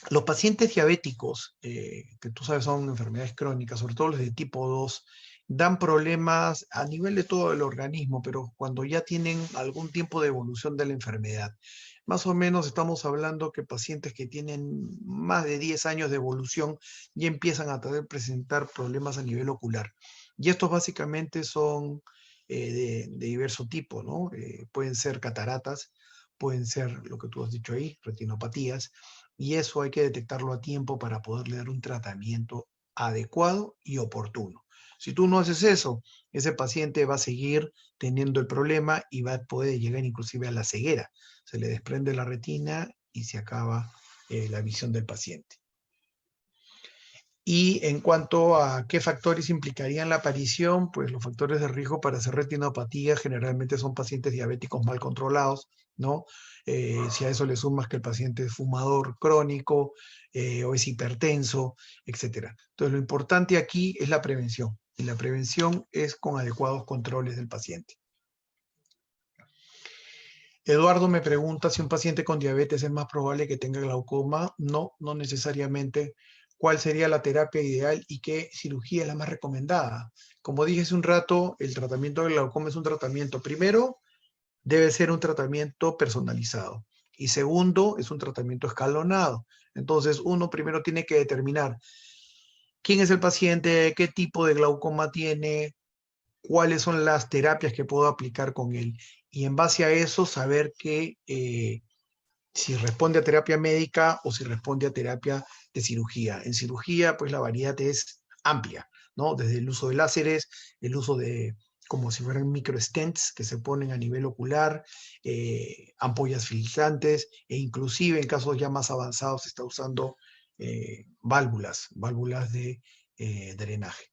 Los pacientes diabéticos, que tú sabes son enfermedades crónicas, sobre todo los de tipo 2, dan problemas a nivel de todo el organismo, pero cuando ya tienen algún tiempo de evolución de la enfermedad. Más o menos estamos hablando que pacientes que tienen más de 10 años de evolución ya empiezan a presentar problemas a nivel ocular. Y estos básicamente son de diverso tipo, ¿no? Pueden ser cataratas, pueden ser lo que tú has dicho ahí, retinopatías, y eso hay que detectarlo a tiempo para poderle dar un tratamiento adecuado y oportuno. Si tú no haces eso, ese paciente va a seguir teniendo el problema y va a poder llegar inclusive a la ceguera. Se le desprende la retina y se acaba la visión del paciente. Y en cuanto a qué factores implicarían la aparición, pues los factores de riesgo para hacer retinopatía generalmente son pacientes diabéticos mal controlados, ¿no? Si a eso le sumas que el paciente es fumador crónico o es hipertenso, etcétera. Entonces, lo importante aquí es la prevención. Y la prevención es con adecuados controles del paciente. Eduardo me pregunta si un paciente con diabetes es más probable que tenga glaucoma. No, no necesariamente. ¿Cuál sería la terapia ideal y qué cirugía es la más recomendada? Como dije hace un rato, el tratamiento del glaucoma es un tratamiento, primero, debe ser un tratamiento personalizado y segundo, es un tratamiento escalonado. Entonces, uno primero tiene que determinar quién es el paciente, qué tipo de glaucoma tiene, cuáles son las terapias que puedo aplicar con él. Y en base a eso, saber que si responde a terapia médica o si responde a terapia de cirugía. En cirugía, pues la variedad es amplia, ¿no? Desde el uso de láseres, el uso de como si fueran microstents que se ponen a nivel ocular, ampollas filtrantes e inclusive en casos ya más avanzados se está usando válvulas de drenaje.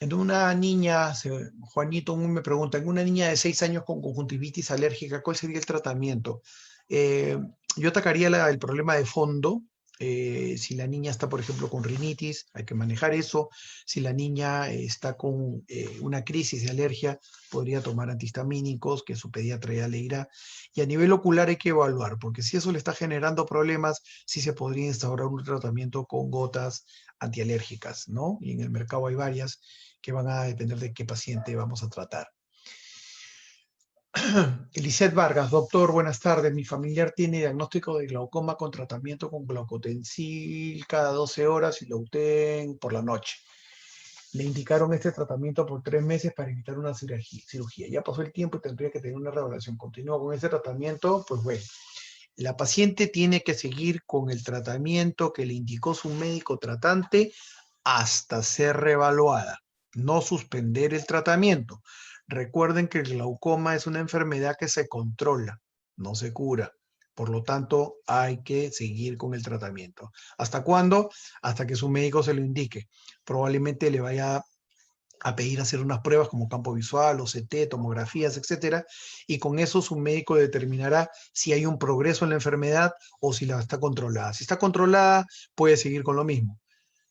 En una niña, Juanito me pregunta, en una niña de 6 años con conjuntivitis alérgica, ¿cuál sería el tratamiento? Eh, yo atacaría el problema de fondo. Si la niña está, por ejemplo, con rinitis, hay que manejar eso. Si la niña está con una crisis de alergia, podría tomar antihistamínicos, que su pediatra ya le dirá. Y a nivel ocular hay que evaluar, porque si eso le está generando problemas, sí se podría instaurar un tratamiento con gotas antialérgicas, ¿no? Y en el mercado hay varias que van a depender de qué paciente vamos a tratar. Eliseth Vargas, doctor, buenas tardes. Mi familiar tiene diagnóstico de glaucoma con tratamiento con glaucotensil cada 12 horas y Louten por la noche. Le indicaron este tratamiento por 3 meses para evitar una cirugía. Ya pasó el tiempo y tendría que tener una revaloración continua con este tratamiento. Pues bueno, la paciente tiene que seguir con el tratamiento que le indicó su médico tratante hasta ser reevaluada, no suspender el tratamiento. Recuerden que el glaucoma es una enfermedad que se controla, no se cura. Por lo tanto, hay que seguir con el tratamiento. ¿Hasta cuándo? Hasta que su médico se lo indique. Probablemente le vaya a pedir hacer unas pruebas como campo visual, OCT, tomografías, etcétera, y con eso su médico determinará si hay un progreso en la enfermedad o si la está controlada. Si está controlada, puede seguir con lo mismo.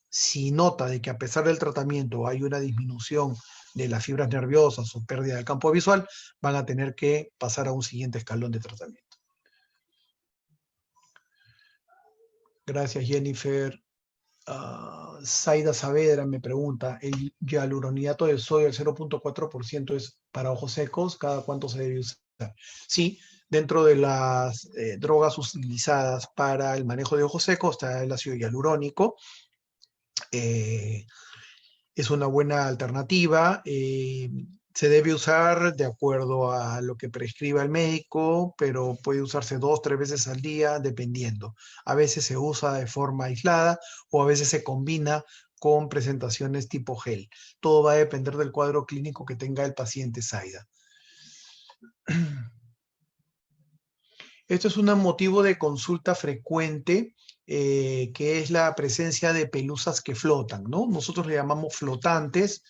Si nota de que a pesar del tratamiento hay una disminución de las fibras nerviosas o pérdida del campo visual, van a tener que pasar a un siguiente escalón de tratamiento. Gracias, Jennifer. Zaida Saavedra me pregunta, ¿el hialuronidato de sodio del 0.4% es para ojos secos? ¿Cada cuánto se debe usar? Sí, dentro de las drogas utilizadas para el manejo de ojos secos está el ácido hialurónico. Es una buena alternativa. Se debe usar de acuerdo a lo que prescriba el médico, pero puede usarse 2, 3 veces al día, dependiendo. A veces se usa de forma aislada o a veces se combina con presentaciones tipo gel. Todo va a depender del cuadro clínico que tenga el paciente SAIDA. Esto es un motivo de consulta frecuente, que es la presencia de pelusas que flotan, ¿no? Nosotros le llamamos flotantes.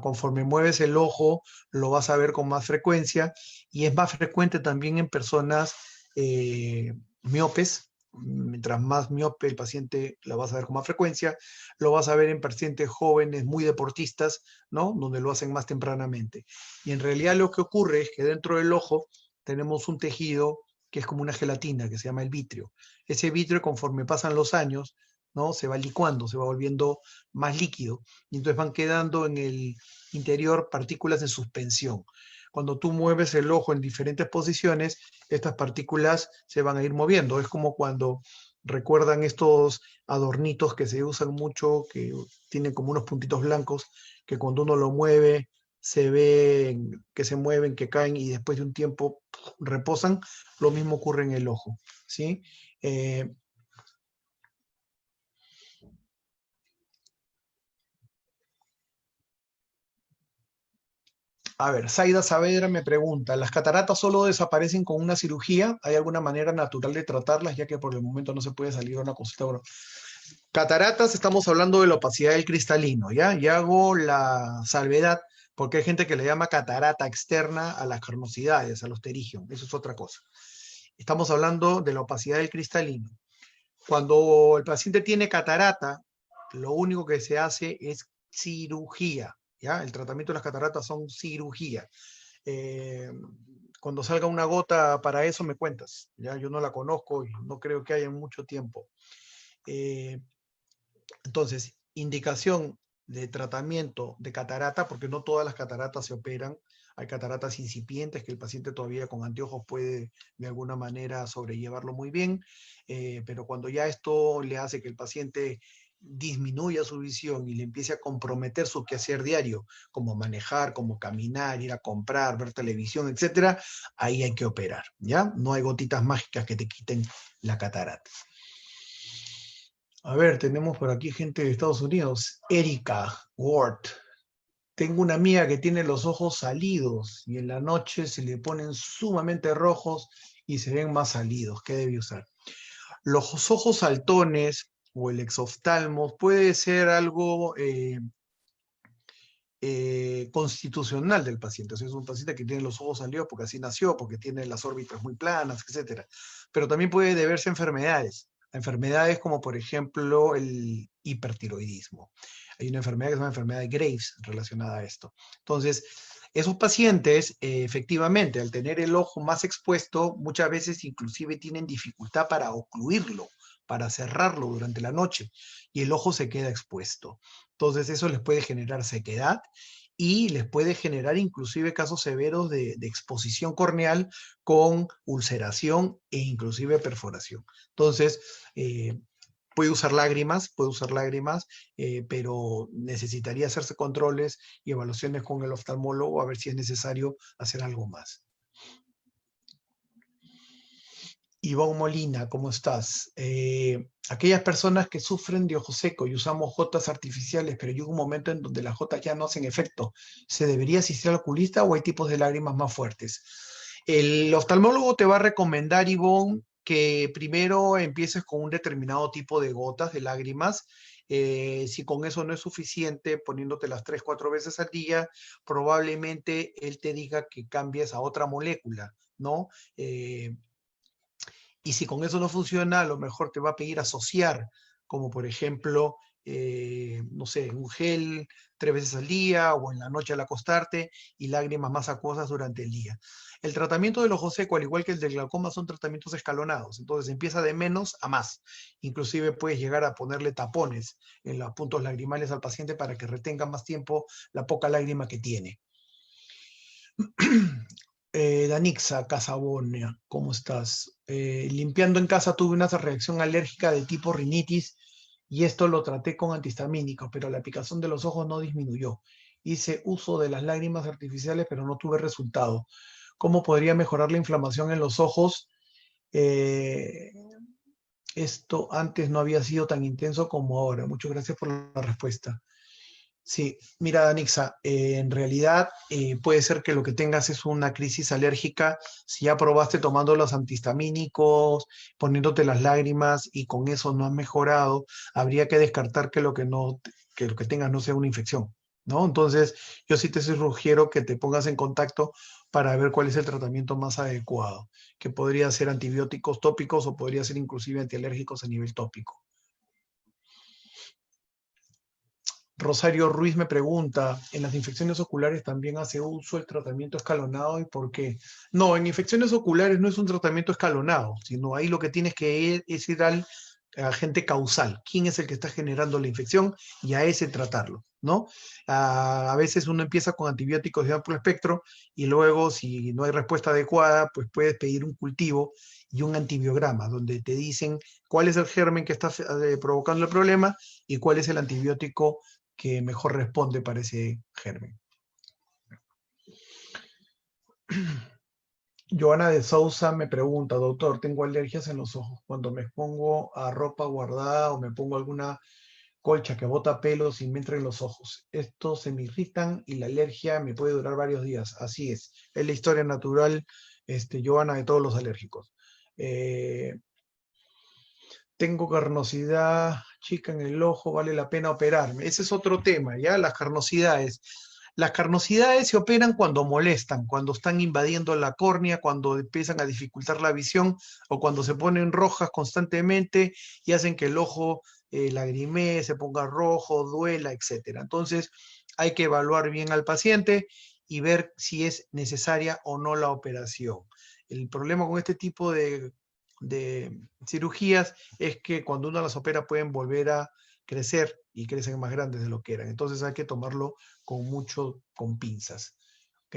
Conforme mueves el ojo, lo vas a ver con más frecuencia y es más frecuente también en personas miopes. Mientras más miope el paciente, la vas a ver con más frecuencia. Lo vas a ver en pacientes jóvenes muy deportistas, ¿no? Donde lo hacen más tempranamente. Y en realidad lo que ocurre es que dentro del ojo tenemos un tejido que es como una gelatina, que se llama el vitrio. Ese vitrio, conforme pasan los años, ¿no? Se va licuando, se va volviendo más líquido, y entonces van quedando en el interior partículas en suspensión. Cuando tú mueves el ojo en diferentes posiciones, estas partículas se van a ir moviendo. Es como cuando recuerdan estos adornitos que se usan mucho, que tienen como unos puntitos blancos, que cuando uno lo mueve, se ven que se mueven, que caen y después de un tiempo reposan. Lo mismo ocurre en el ojo, ¿sí? A ver, Zaida Saavedra me pregunta, ¿las cataratas solo desaparecen con una cirugía? ¿Hay alguna manera natural de tratarlas, ya que por el momento no se puede salir a una consulta? Bueno, cataratas, estamos hablando de la opacidad del cristalino, ¿ya? Y hago la salvedad porque hay gente que le llama catarata externa a las carnosidades, a los pterigium. Eso es otra cosa. Estamos hablando de la opacidad del cristalino. Cuando el paciente tiene catarata, lo único que se hace es cirugía, ¿ya? El tratamiento de las cataratas son cirugía. Eh, Cuando salga una gota para eso me cuentas, ¿ya? Yo no la conozco y no creo que haya mucho tiempo. Eh, entonces, indicación de tratamiento de catarata, porque no todas las cataratas se operan. Hay cataratas incipientes que el paciente todavía con anteojos puede de alguna manera sobrellevarlo muy bien, pero cuando ya esto le hace que el paciente disminuya su visión y le empiece a comprometer su quehacer diario, como manejar, como caminar, ir a comprar, ver televisión, etcétera, ahí hay que operar, ¿ya? No hay gotitas mágicas que te quiten la catarata. A ver, tenemos por aquí gente de Estados Unidos. Erika Ward. Tengo una amiga que tiene los ojos salidos y en la noche se le ponen sumamente rojos y se ven más salidos. ¿Qué debe usar? Los ojos saltones o el exoftalmos puede ser algo constitucional del paciente. O sea, es un paciente que tiene los ojos salidos porque así nació, porque tiene las órbitas muy planas, etcétera. Pero también puede deberse a enfermedades como por ejemplo el hipertiroidismo. Hay una enfermedad que se llama enfermedad de Graves relacionada a esto. Entonces, esos pacientes, efectivamente, al tener el ojo más expuesto, muchas veces inclusive tienen dificultad para ocluirlo, para cerrarlo durante la noche, y el ojo se queda expuesto. Entonces, eso les puede generar sequedad y les puede generar inclusive casos severos de exposición corneal con ulceración e inclusive perforación. Entonces, puede usar lágrimas, pero necesitaría hacerse controles y evaluaciones con el oftalmólogo a ver si es necesario hacer algo más. Ivonne Molina, ¿cómo estás? Aquellas personas que sufren de ojo seco y usamos gotas artificiales, pero llega un momento en donde las gotas ya no hacen efecto, ¿se debería asistir al oculista o hay tipos de lágrimas más fuertes? El oftalmólogo te va a recomendar, Ivonne, que primero empieces con un determinado tipo de gotas de lágrimas. Si con eso no es suficiente, poniéndote las 3, 4 veces al día, probablemente él te diga que cambies a otra molécula, ¿no? Y si con eso no funciona, a lo mejor te va a pedir asociar, como por ejemplo, no sé, un gel 3 veces al día o en la noche al acostarte y lágrimas más acuosas durante el día. El tratamiento del ojo seco, al igual que el del glaucoma, son tratamientos escalonados. Entonces empieza de menos a más. Inclusive puedes llegar a ponerle tapones en los puntos lagrimales al paciente para que retenga más tiempo la poca lágrima que tiene. Danixa Casabonia, ¿cómo estás? Limpiando en casa tuve una reacción alérgica de tipo rinitis y esto lo traté con antihistamínicos, pero la picazón de los ojos no disminuyó. Hice uso de las lágrimas artificiales, pero no tuve resultado. ¿Cómo podría mejorar la inflamación en los ojos? Eh, Esto antes no había sido tan intenso como ahora. Muchas gracias por la respuesta. Sí, mira, Danixa, en realidad puede ser que lo que tengas es una crisis alérgica. Si ya probaste tomando los antihistamínicos, poniéndote las lágrimas y con eso no has mejorado, habría que descartar que lo que no, que lo que tengas no sea una infección, ¿no? Entonces, yo sí te sugiero que te pongas en contacto para ver cuál es el tratamiento más adecuado, que podría ser antibióticos tópicos o podría ser inclusive antialérgicos a nivel tópico. Rosario Ruiz me pregunta, ¿en las infecciones oculares también hace uso el tratamiento escalonado y por qué? No, en infecciones oculares no es un tratamiento escalonado, sino ahí lo que tienes que ir es ir al agente causal, quién es el que está generando la infección y a ese tratarlo, ¿no? A veces uno empieza con antibióticos de amplio espectro y luego si no hay respuesta adecuada, pues puedes pedir un cultivo y un antibiograma, donde te dicen cuál es el germen que está provocando el problema y cuál es el antibiótico que mejor responde para ese germen. Joana de Sousa me pregunta, doctor, tengo alergias en los ojos. Cuando me pongo a ropa guardada o me pongo alguna colcha que bota pelos y me entra en los ojos. Estos se me irritan y la alergia me puede durar varios días. Así es la historia natural, Joana, de todos los alérgicos. Tengo carnosidad chica en el ojo, vale la pena operarme. Ese es otro tema, ¿ya? Las carnosidades. Las carnosidades se operan cuando molestan, cuando están invadiendo la córnea, cuando empiezan a dificultar la visión o cuando se ponen rojas constantemente y hacen que el ojo lagrimee, se ponga rojo, duela, etcétera. Entonces, hay que evaluar bien al paciente y ver si es necesaria o no la operación. El problema con este tipo de cirugías es que cuando uno las opera pueden volver a crecer y crecen más grandes de lo que eran. Entonces hay que tomarlo con pinzas. ¿Ok?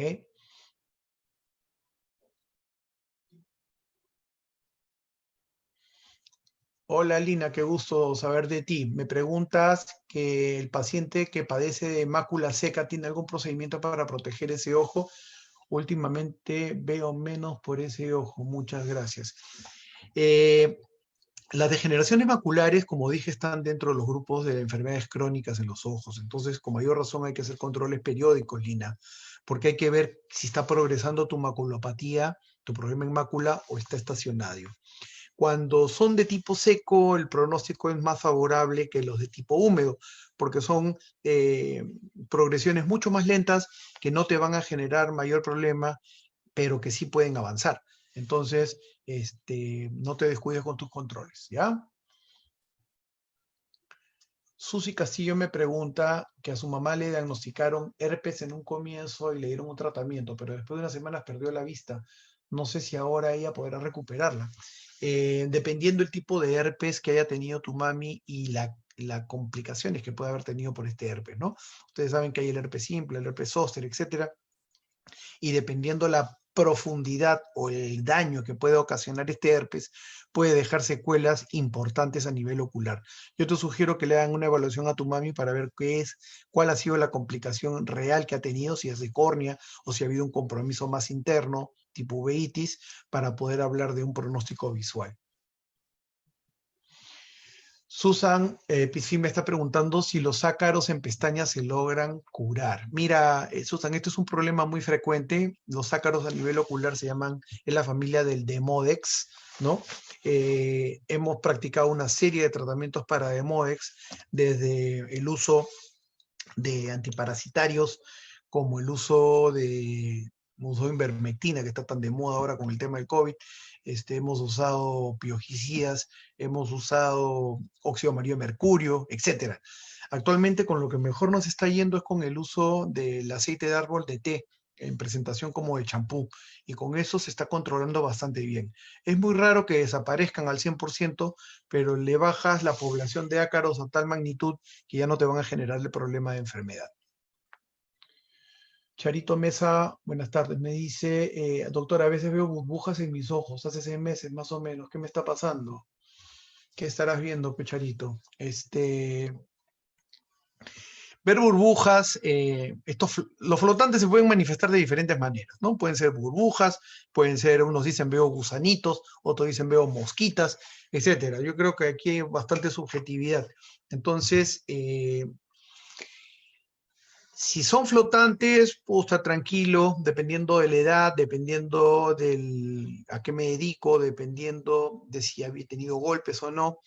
Hola Lina, qué gusto saber de ti. Me preguntas que el paciente que padece de mácula seca tiene algún procedimiento para proteger ese ojo. Últimamente veo menos por ese ojo. Muchas gracias. Eh, Las degeneraciones maculares, como dije, están dentro de los grupos de enfermedades crónicas en los ojos. Entonces, con mayor razón hay que hacer controles periódicos, Lina, porque hay que ver si está progresando tu maculopatía, tu problema en mácula, o está estacionario. Cuando son de tipo seco, el pronóstico es más favorable que los de tipo húmedo, porque son progresiones mucho más lentas que no te van a generar mayor problema, pero que sí pueden avanzar. Entonces, no te descuides con tus controles, ¿ya? Susi Castillo me pregunta que a su mamá le diagnosticaron herpes en un comienzo y le dieron un tratamiento, pero después de unas semanas perdió la vista. No sé si ahora ella podrá recuperarla. Dependiendo el tipo de herpes que haya tenido tu mami y las complicaciones que puede haber tenido por este herpes, ¿no? Ustedes saben que hay el herpes simple, el herpes zóster, etcétera, y dependiendo la profundidad o el daño que puede ocasionar este herpes, puede dejar secuelas importantes a nivel ocular. Yo te sugiero que le hagan una evaluación a tu mami para ver cuál ha sido la complicación real que ha tenido, si es de córnea o si ha habido un compromiso más interno, tipo uveitis, para poder hablar de un pronóstico visual. Susan Piscín me está preguntando si los ácaros en pestañas se logran curar. Mira, Susan, esto es un problema muy frecuente. Los ácaros a nivel ocular se llaman, es la familia del Demodex, ¿no? Hemos practicado una serie de tratamientos para Demodex, desde el uso de antiparasitarios como el uso de ivermectina, que está tan de moda ahora con el tema del COVID. Hemos usado piojicidas, hemos usado óxido amarillo de mercurio, etcétera. Actualmente con lo que mejor nos está yendo es con el uso del aceite de árbol de té en presentación como de champú, y con eso se está controlando bastante bien. Es muy raro que desaparezcan al 100%, pero le bajas la población de ácaros a tal magnitud que ya no te van a generar el problema de enfermedad. Charito Mesa, buenas tardes, me dice, doctor, a veces veo burbujas en mis ojos, hace 6 meses más o menos, ¿qué me está pasando? ¿Qué estarás viendo, Pecharito? ver burbujas, los flotantes se pueden manifestar de diferentes maneras, ¿no? Pueden ser burbujas, pueden ser, unos dicen veo gusanitos, otros dicen veo mosquitas, etcétera. Yo creo que aquí hay bastante subjetividad. Entonces, si son flotantes, puedo estar tranquilo, dependiendo de la edad, dependiendo a qué me dedico, dependiendo de si había tenido golpes o no.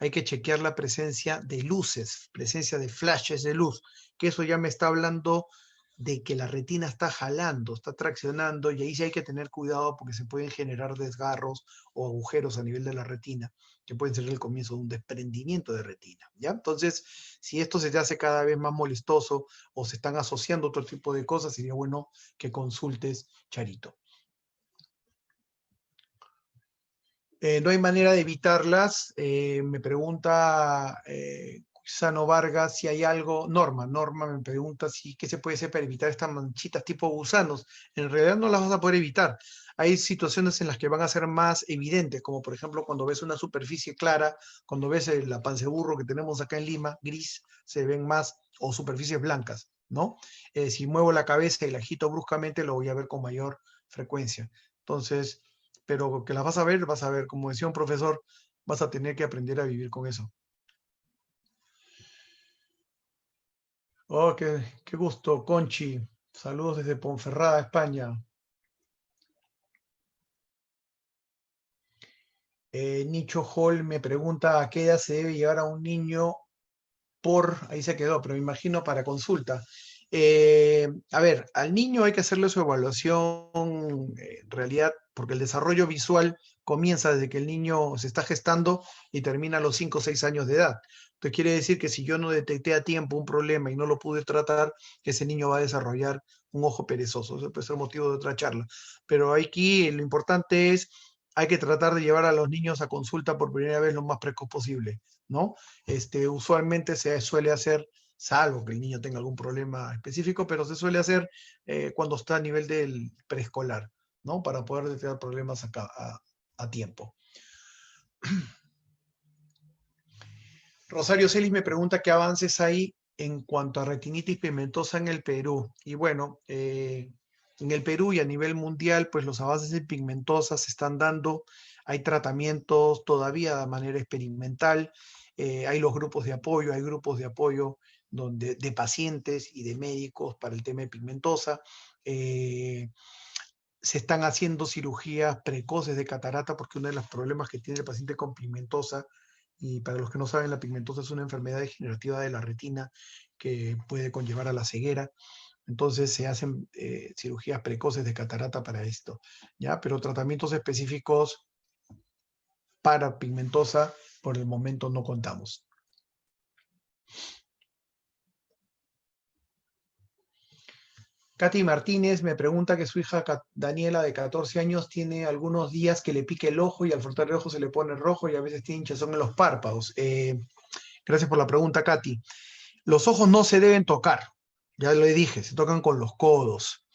Hay que chequear la presencia de luces, presencia de flashes de luz, que eso ya me está hablando de que la retina está jalando, está traccionando, y ahí sí hay que tener cuidado porque se pueden generar desgarros o agujeros a nivel de la retina, que pueden ser el comienzo de un desprendimiento de retina, ¿ya? Entonces, si esto se te hace cada vez más molestoso o se están asociando otro tipo de cosas, sería bueno que consultes, Charito. No hay manera de evitarlas. Me pregunta Sano Vargas si hay algo. Norma me pregunta si qué se puede hacer para evitar estas manchitas tipo gusanos. En realidad no las vas a poder evitar. Hay situaciones en las que van a ser más evidentes, como por ejemplo cuando ves una superficie clara, cuando ves la panceburro que tenemos acá en Lima, gris, se ven más, o superficies blancas, ¿no? Si muevo la cabeza y la agito bruscamente, lo voy a ver con mayor frecuencia. Entonces, pero que las vas a ver, como decía un profesor, vas a tener que aprender a vivir con eso. Oh, qué gusto, Conchi. Saludos desde Ponferrada, España. Nicho Hall me pregunta a qué edad se debe llevar a un niño ahí se quedó, pero me imagino para consulta. A ver, al niño hay que hacerle su evaluación en realidad, porque el desarrollo visual comienza desde que el niño se está gestando y termina a los 5 o 6 años de edad. Entonces quiere decir que si yo no detecté a tiempo un problema y no lo pude tratar, ese niño va a desarrollar un ojo perezoso. Eso puede ser motivo de otra charla. Pero aquí lo importante es, hay que tratar de llevar a los niños a consulta por primera vez lo más precoz posible, ¿no? Usualmente se suele hacer, salvo que el niño tenga algún problema específico, pero se suele hacer cuando está a nivel del preescolar, ¿no? Para poder detectar problemas a tiempo. Rosario Celis me pregunta qué avances hay en cuanto a retinitis pigmentosa en el Perú. Y bueno, en el Perú y a nivel mundial, pues los avances en pigmentosa se están dando. Hay tratamientos todavía de manera experimental. Hay los grupos de apoyo, hay grupos de apoyo de pacientes y de médicos para el tema de pigmentosa. Se están haciendo cirugías precoces de catarata porque uno de los problemas que tiene el paciente con pigmentosa, y para los que no saben, la pigmentosa es una enfermedad degenerativa de la retina que puede conllevar a la ceguera. Entonces se hacen cirugías precoces de catarata para esto, ¿ya? Pero tratamientos específicos para pigmentosa por el momento no contamos. Katy Martínez me pregunta que su hija Daniela, de 14 años, tiene algunos días que le pique el ojo y al frotar el ojo se le pone rojo y a veces tiene hinchazón en los párpados. Gracias por la pregunta, Katy. Los ojos no se deben tocar, ya lo dije, se tocan con los codos.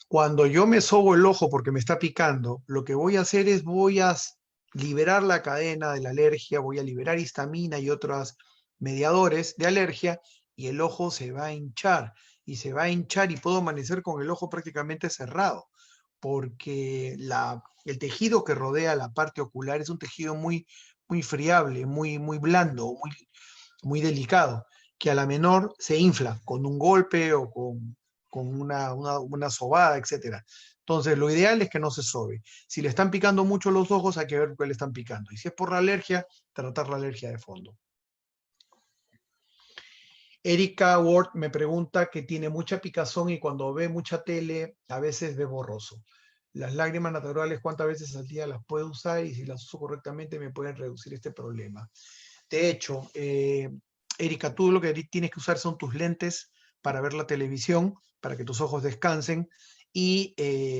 Cuando yo me sobo el ojo porque me está picando, lo que voy a hacer es voy a liberar la cadena de la alergia, voy a liberar histamina y otros mediadores de alergia y el ojo se va a hinchar y se va a hinchar y puedo amanecer con el ojo prácticamente cerrado porque el tejido que rodea la parte ocular es un tejido muy friable, muy blando, muy delicado, que a la menor se infla con un golpe o con una sobada, etcétera. Entonces, lo ideal es que no se sobe. Si le están picando mucho los ojos, hay que ver qué le están picando. Y si es por la alergia, tratar la alergia de fondo. Erika Ward me pregunta que tiene mucha picazón y cuando ve mucha tele, a veces ve borroso. Las lágrimas naturales, ¿cuántas veces al día las puedo usar? Y si las uso correctamente, me pueden reducir este problema. De hecho, Erika, tú lo que tienes que usar son tus lentes para ver la televisión, para que tus ojos descansen. Y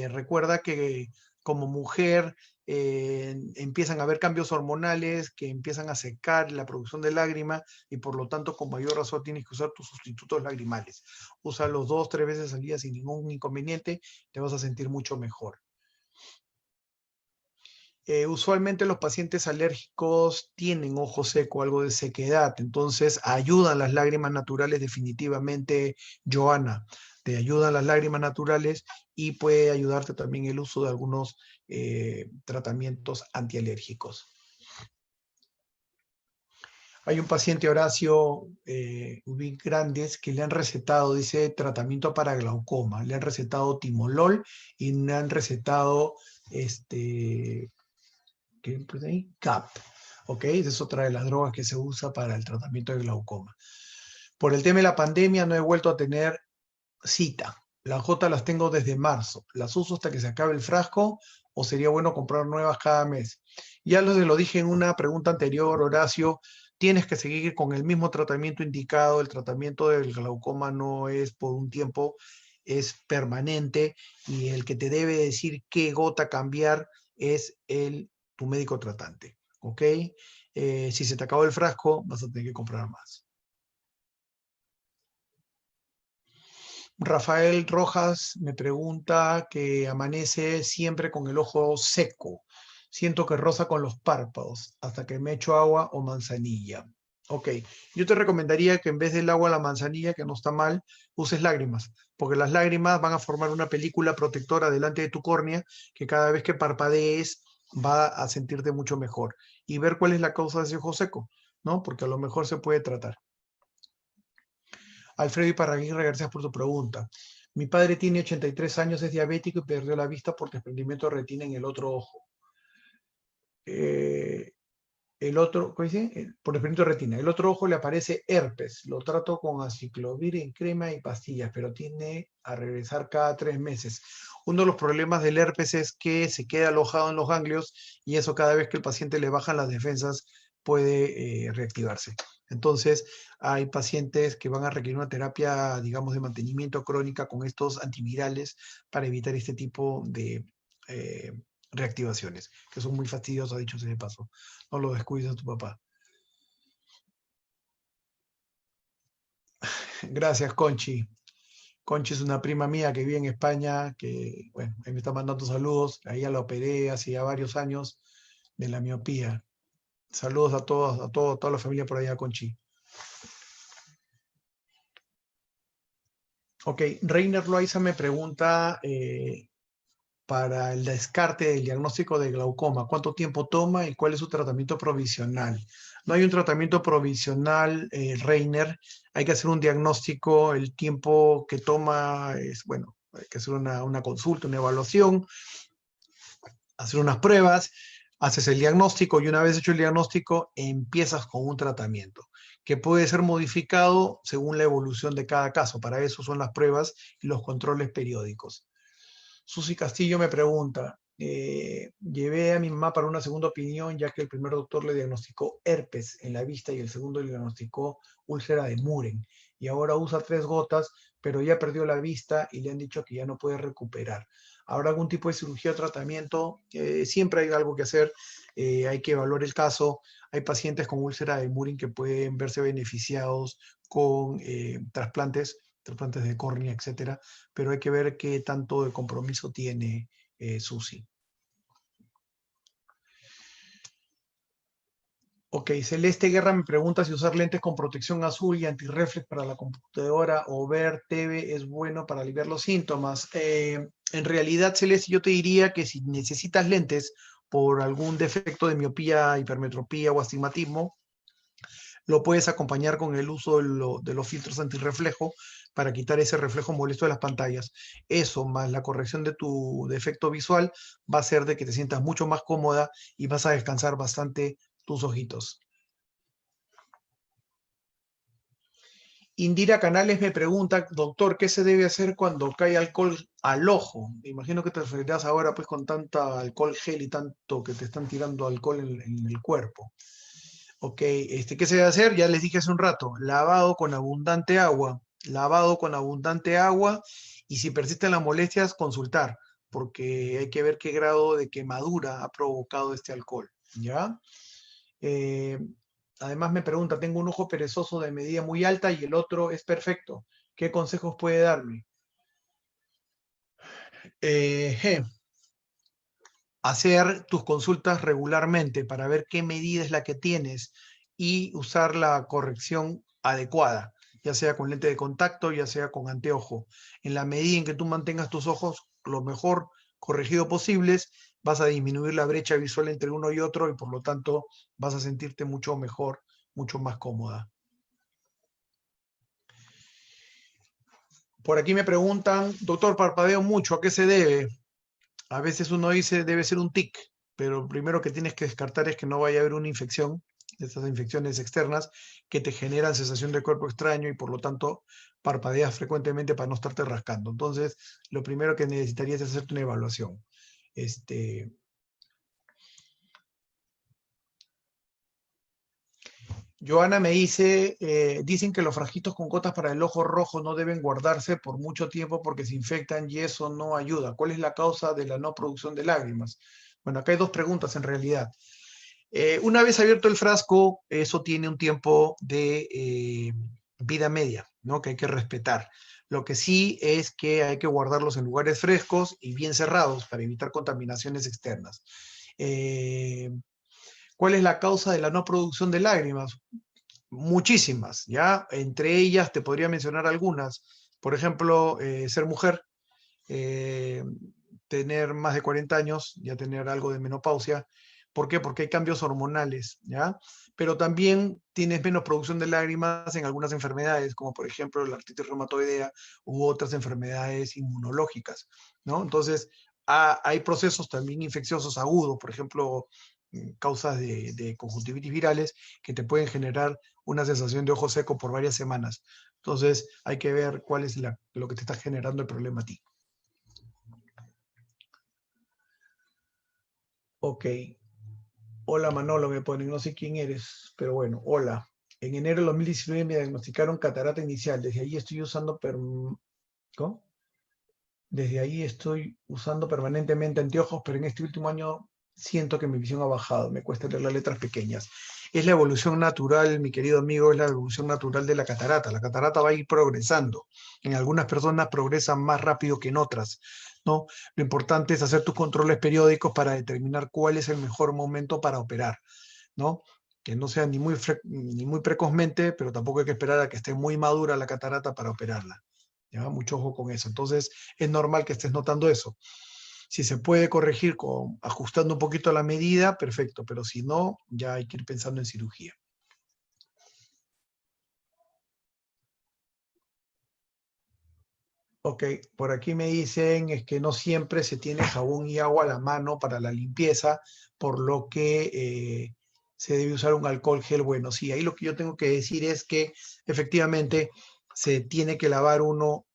recuerda que como mujer empiezan a haber cambios hormonales que empiezan a secar la producción de lágrima y por lo tanto con mayor razón tienes que usar tus sustitutos lagrimales. Úsalos 2, 3 veces al día sin ningún inconveniente, te vas a sentir mucho mejor. Usualmente los pacientes alérgicos tienen ojo seco, algo de sequedad, entonces ayudan las lágrimas naturales definitivamente, Joana, te ayudan las lágrimas naturales y puede ayudarte también el uso de algunos tratamientos antialérgicos. Hay un paciente, Horacio Ubik Grandes, que le han recetado, dice, tratamiento para glaucoma. Le han recetado timolol y le han recetado ¿qué puse ahí? CAP. ¿Ok? Esa es otra de las drogas que se usa para el tratamiento de glaucoma. Por el tema de la pandemia no he vuelto a tener cita. Las J las tengo desde marzo. ¿Las uso hasta que se acabe el frasco o sería bueno comprar nuevas cada mes? Ya lo dije en una pregunta anterior, Horacio, tienes que seguir con el mismo tratamiento indicado. El tratamiento del glaucoma no es por un tiempo, es permanente y el que te debe decir qué gota cambiar es tu médico tratante. ¿Ok? Si se te acabó el frasco, vas a tener que comprar más. Rafael Rojas me pregunta que amanece siempre con el ojo seco. Siento que roza con los párpados hasta que me echo agua o manzanilla. Ok, yo te recomendaría que en vez del agua, la manzanilla, que no está mal, uses lágrimas, porque las lágrimas van a formar una película protectora delante de tu córnea que cada vez que parpadees va a sentirte mucho mejor y ver cuál es la causa de ese ojo seco, ¿no? Porque a lo mejor se puede tratar. Alfredo Iparraguirre, gracias por tu pregunta. Mi padre tiene 83 años, es diabético y perdió la vista por desprendimiento de retina en el otro ojo. El otro, ¿cómo dice? Por desprendimiento de retina. El otro ojo le aparece herpes. Lo trato con aciclovir en crema y pastillas, pero tiene a regresar cada 3 meses. Uno de los problemas del herpes es que se queda alojado en los ganglios y eso cada vez que el paciente le bajan las defensas puede reactivarse. Entonces, hay pacientes que van a requerir una terapia, digamos, de mantenimiento crónica con estos antivirales para evitar este tipo de reactivaciones, que son muy fastidiosas, dicho sea de paso. No lo descuides a tu papá. Gracias, Conchi. Conchi es una prima mía que vive en España, que, bueno, ahí me está mandando saludos. A ella la operé hace ya varios años de la miopía. Saludos a todos, toda la familia por allá, Conchi. Ok, Reiner Loaiza me pregunta para el descarte del diagnóstico de glaucoma, ¿cuánto tiempo toma y cuál es su tratamiento provisional? No hay un tratamiento provisional, Reiner, hay que hacer un diagnóstico, el tiempo que toma es, bueno, hay que hacer una consulta, una evaluación, hacer unas pruebas, haces el diagnóstico y una vez hecho el diagnóstico empiezas con un tratamiento que puede ser modificado según la evolución de cada caso. Para eso son las pruebas y los controles periódicos. Susi Castillo me pregunta, llevé a mi mamá para una segunda opinión ya que el primer doctor le diagnosticó herpes en la vista y el segundo le diagnosticó úlcera de Muren y ahora usa 3 gotas, pero ya perdió la vista y le han dicho que ya no puede recuperar. ¿Habrá algún tipo de cirugía o tratamiento? Siempre hay algo que hacer, hay que evaluar el caso. Hay pacientes con úlcera de Muren que pueden verse beneficiados con trasplantes de córnea, etcétera, pero hay que ver qué tanto de compromiso tiene Susi. Ok, Celeste Guerra me pregunta si usar lentes con protección azul y antirreflex para la computadora o ver TV es bueno para aliviar los síntomas. En realidad, Celeste, yo te diría que si necesitas lentes por algún defecto de miopía, hipermetropía o astigmatismo, lo puedes acompañar con el uso de los filtros antirreflejo para quitar ese reflejo molesto de las pantallas. Eso, más la corrección de tu defecto visual, va a hacer de que te sientas mucho más cómoda y vas a descansar bastante tus ojitos. Indira Canales me pregunta, doctor, ¿qué se debe hacer cuando cae alcohol al ojo? Me imagino que te referirás ahora pues con tanta alcohol gel y tanto que te están tirando alcohol en el cuerpo. Ok, ¿qué se debe hacer? Ya les dije hace un rato, lavado con abundante agua y si persisten las molestias, consultar, porque hay que ver qué grado de quemadura ha provocado este alcohol, ¿ya? Eh, Además me pregunta, tengo un ojo perezoso de medida muy alta y el otro es perfecto. ¿Qué consejos puede darme? Eh, hacer tus consultas regularmente para ver qué medida es la que tienes y usar la corrección adecuada, ya sea con lente de contacto, ya sea con anteojo. En la medida en que tú mantengas tus ojos lo mejor corregido posibles, vas a disminuir la brecha visual entre uno y otro y por lo tanto vas a sentirte mucho mejor, mucho más cómoda. Por aquí me preguntan, doctor, parpadeo mucho, ¿a qué se debe? A veces uno dice debe ser un tic, pero lo primero que tienes que descartar es que no vaya a haber una infección, estas infecciones externas que te generan sensación de cuerpo extraño y por lo tanto parpadeas frecuentemente para no estarte rascando. Entonces, lo primero que necesitarías es hacerte una evaluación. Joana me dice, dicen que los frasquitos con gotas para el ojo rojo no deben guardarse por mucho tiempo porque se infectan y eso no ayuda. ¿Cuál es la causa de la no producción de lágrimas? Bueno, acá hay dos preguntas en realidad. Una vez abierto el frasco, eso tiene un tiempo de vida media, ¿no? Que hay que respetar. Lo que sí es que hay que guardarlos en lugares frescos y bien cerrados para evitar contaminaciones externas. Eh, ¿Cuál es la causa de la no producción de lágrimas? Muchísimas, ¿ya? Entre ellas te podría mencionar algunas. Por ejemplo, ser mujer, eh, tener más de 40 años, ya tener algo de menopausia. ¿Por qué? Porque hay cambios hormonales, ¿ya? Pero también tienes menos producción de lágrimas en algunas enfermedades, como por ejemplo la artritis reumatoidea u otras enfermedades inmunológicas, ¿no? Entonces, hay procesos también infecciosos agudos, por ejemplo, causas de conjuntivitis virales que te pueden generar una sensación de ojo seco por varias semanas. Entonces, hay que ver cuál es lo que te está generando el problema a ti. Ok. Hola Manolo, me ponen, no sé quién eres, pero bueno, hola. En enero de 2019 me diagnosticaron catarata inicial. Desde ahí estoy usando ¿cómo? Desde ahí estoy usando permanentemente anteojos, pero en este último año siento que mi visión ha bajado, me cuesta leer las letras pequeñas. Es la evolución natural, mi querido amigo, es la evolución natural de la catarata. La catarata va a ir progresando. En algunas personas progresan más rápido que en otras, ¿no? Lo importante es hacer tus controles periódicos para determinar cuál es el mejor momento para operar, ¿no? Que no sea ni muy precozmente, pero tampoco hay que esperar a que esté muy madura la catarata para operarla. ¿Ya? Mucho ojo con eso. Entonces, es normal que estés notando eso. Si se puede corregir ajustando un poquito la medida, perfecto, pero si no, ya hay que ir pensando en cirugía. Ok, por aquí me dicen es que no siempre se tiene jabón y agua a la mano para la limpieza, por lo que se debe usar un alcohol gel. Bueno, sí, ahí lo que yo tengo que decir es que efectivamente se tiene que lavar uno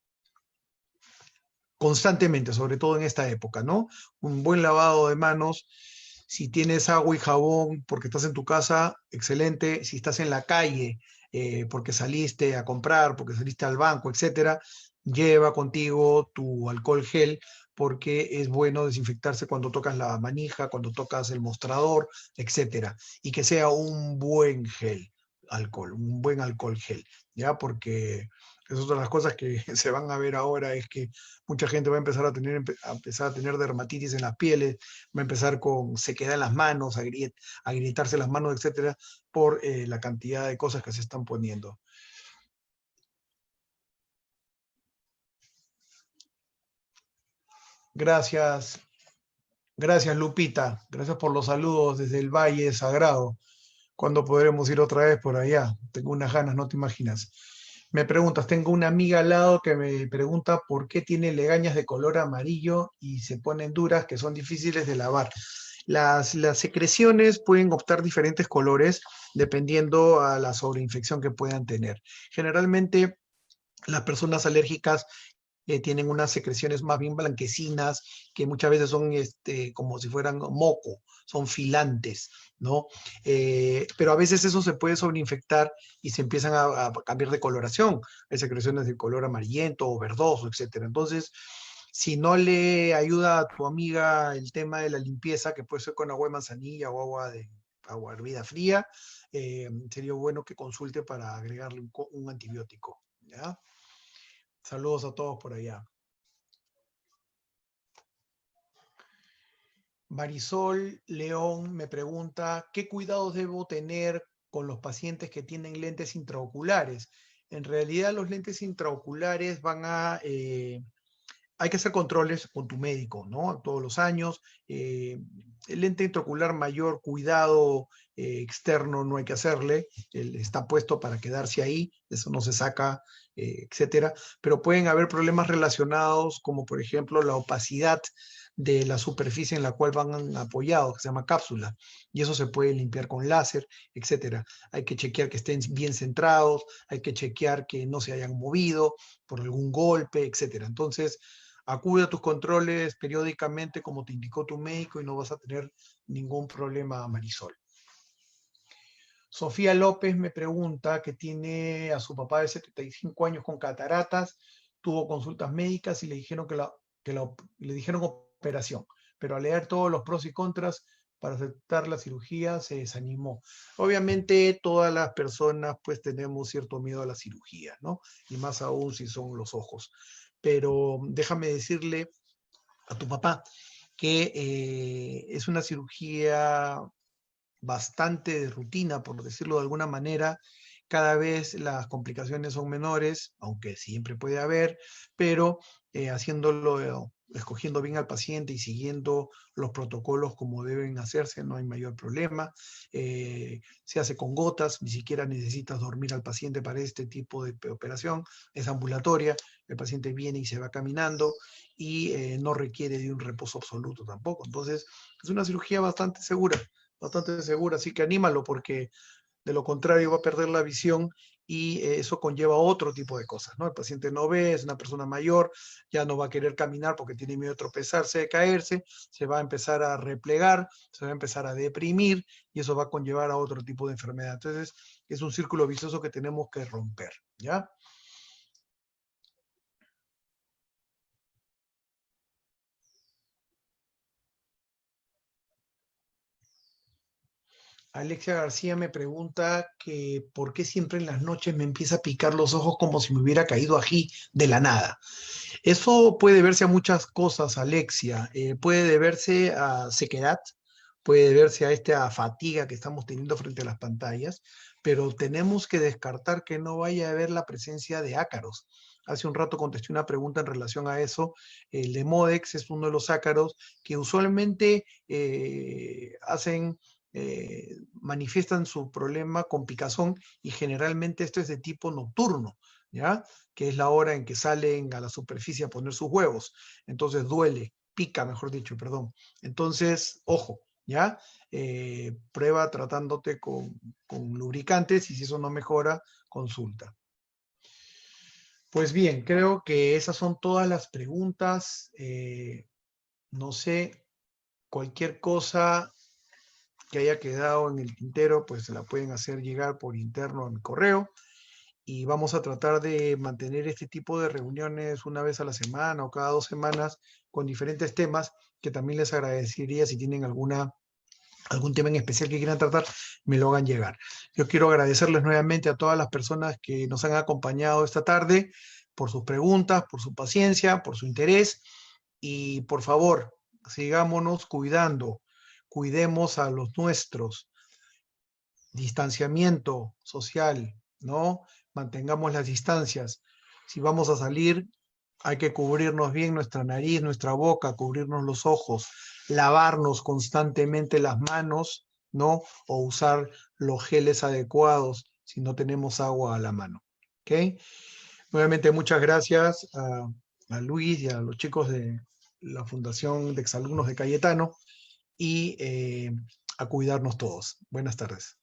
constantemente, sobre todo en esta época, ¿no? Un buen lavado de manos. Si tienes agua y jabón porque estás en tu casa, excelente. Si estás en la calle porque saliste a comprar, porque saliste al banco, etcétera, lleva contigo tu alcohol gel porque es bueno desinfectarse cuando tocas la manija, cuando tocas el mostrador, etcétera. Y que sea un buen gel, alcohol, un buen alcohol gel, ¿ya? Porque es otra de las cosas que se van a ver ahora, es que mucha gente va a empezar a tener dermatitis en las pieles, va a empezar con sequedad en las manos, a agrietarse las manos, etcétera, por la cantidad de cosas que se están poniendo. Gracias, gracias Lupita, gracias por los saludos desde el Valle Sagrado. ¿Cuándo podremos ir otra vez por allá? Tengo unas ganas, no te imaginas. Me preguntas, tengo una amiga al lado que me pregunta por qué tiene legañas de color amarillo y se ponen duras que son difíciles de lavar. Las secreciones pueden optar diferentes colores dependiendo a la sobreinfección que puedan tener. Generalmente las personas alérgicas tienen unas secreciones más bien blanquecinas, que muchas veces son como si fueran moco, son filantes, ¿no? Pero a veces eso se puede sobreinfectar y se empiezan a cambiar de coloración. Hay secreciones de color amarillento o verdoso, etcétera. Entonces, si no le ayuda a tu amiga el tema de la limpieza, que puede ser con agua de manzanilla o agua hervida fría, sería bueno que consulte para agregarle un antibiótico, ¿ya? Saludos a todos por allá. Marisol León me pregunta, ¿qué cuidados debo tener con los pacientes que tienen lentes intraoculares? En realidad los lentes intraoculares hay que hacer controles con tu médico, ¿no? Todos los años. El lente intraocular mayor cuidado externo no hay que hacerle, él está puesto para quedarse ahí, eso no se saca, etcétera. Pero pueden haber problemas relacionados, como por ejemplo la opacidad de la superficie en la cual van apoyados, que se llama cápsula, y eso se puede limpiar con láser, etcétera. Hay que chequear que estén bien centrados, hay que chequear que no se hayan movido por algún golpe, etcétera. Entonces, acude a tus controles periódicamente como te indicó tu médico y no vas a tener ningún problema, Marisol. Sofía López me pregunta que tiene a su papá de 75 años con cataratas, tuvo consultas médicas y le dijeron le dijeron operación, pero al leer todos los pros y contras para aceptar la cirugía se desanimó. Obviamente todas las personas pues tenemos cierto miedo a la cirugía, ¿no? Y más aún si son los ojos. Pero déjame decirle a tu papá que es una cirugía bastante de rutina, por decirlo de alguna manera. Cada vez las complicaciones son menores, aunque siempre puede haber, pero escogiendo bien al paciente y siguiendo los protocolos como deben hacerse, no hay mayor problema. Se hace con gotas, ni siquiera necesitas dormir al paciente para este tipo de operación, es ambulatoria, el paciente viene y se va caminando y no requiere de un reposo absoluto tampoco. Entonces, es una cirugía bastante segura, así que anímalo porque de lo contrario va a perder la visión y eso conlleva otro tipo de cosas, ¿no? El paciente no ve, es una persona mayor, ya no va a querer caminar porque tiene miedo de tropezarse, de caerse, se va a empezar a replegar, se va a empezar a deprimir y eso va a conllevar a otro tipo de enfermedad. Entonces, es un círculo vicioso que tenemos que romper, ¿ya? Alexia García me pregunta que por qué siempre en las noches me empieza a picar los ojos como si me hubiera caído ají de la nada. Eso puede deberse a muchas cosas, Alexia. Puede deberse a sequedad, puede deberse a esta fatiga que estamos teniendo frente a las pantallas, pero tenemos que descartar que no vaya a haber la presencia de ácaros. Hace un rato contesté una pregunta en relación a eso. El de Modex es uno de los ácaros que usualmente manifiestan su problema con picazón y generalmente esto es de tipo nocturno, ¿ya? Que es la hora en que salen a la superficie a poner sus huevos. Entonces duele, pica, mejor dicho, perdón. Entonces, ojo, ¿ya? Prueba tratándote con lubricantes y si eso no mejora, consulta. Pues bien, creo que esas son todas las preguntas. No sé, cualquier cosa que haya quedado en el tintero, pues se la pueden hacer llegar por interno a mi correo y vamos a tratar de mantener este tipo de reuniones una vez a la semana o cada 2 semanas con diferentes temas que también les agradecería si tienen algún tema en especial que quieran tratar, me lo hagan llegar. Yo quiero agradecerles nuevamente a todas las personas que nos han acompañado esta tarde por sus preguntas, por su paciencia, por su interés y por favor, sigámonos cuidando, cuidemos a los nuestros, distanciamiento social, ¿no? Mantengamos las distancias. Si vamos a salir, hay que cubrirnos bien nuestra nariz, nuestra boca, cubrirnos los ojos, lavarnos constantemente las manos, ¿no? O usar los geles adecuados si no tenemos agua a la mano, ¿ok? Nuevamente, muchas gracias a Luis y a los chicos de la Fundación de Exalumnos de Cayetano y a cuidarnos todos. Buenas tardes.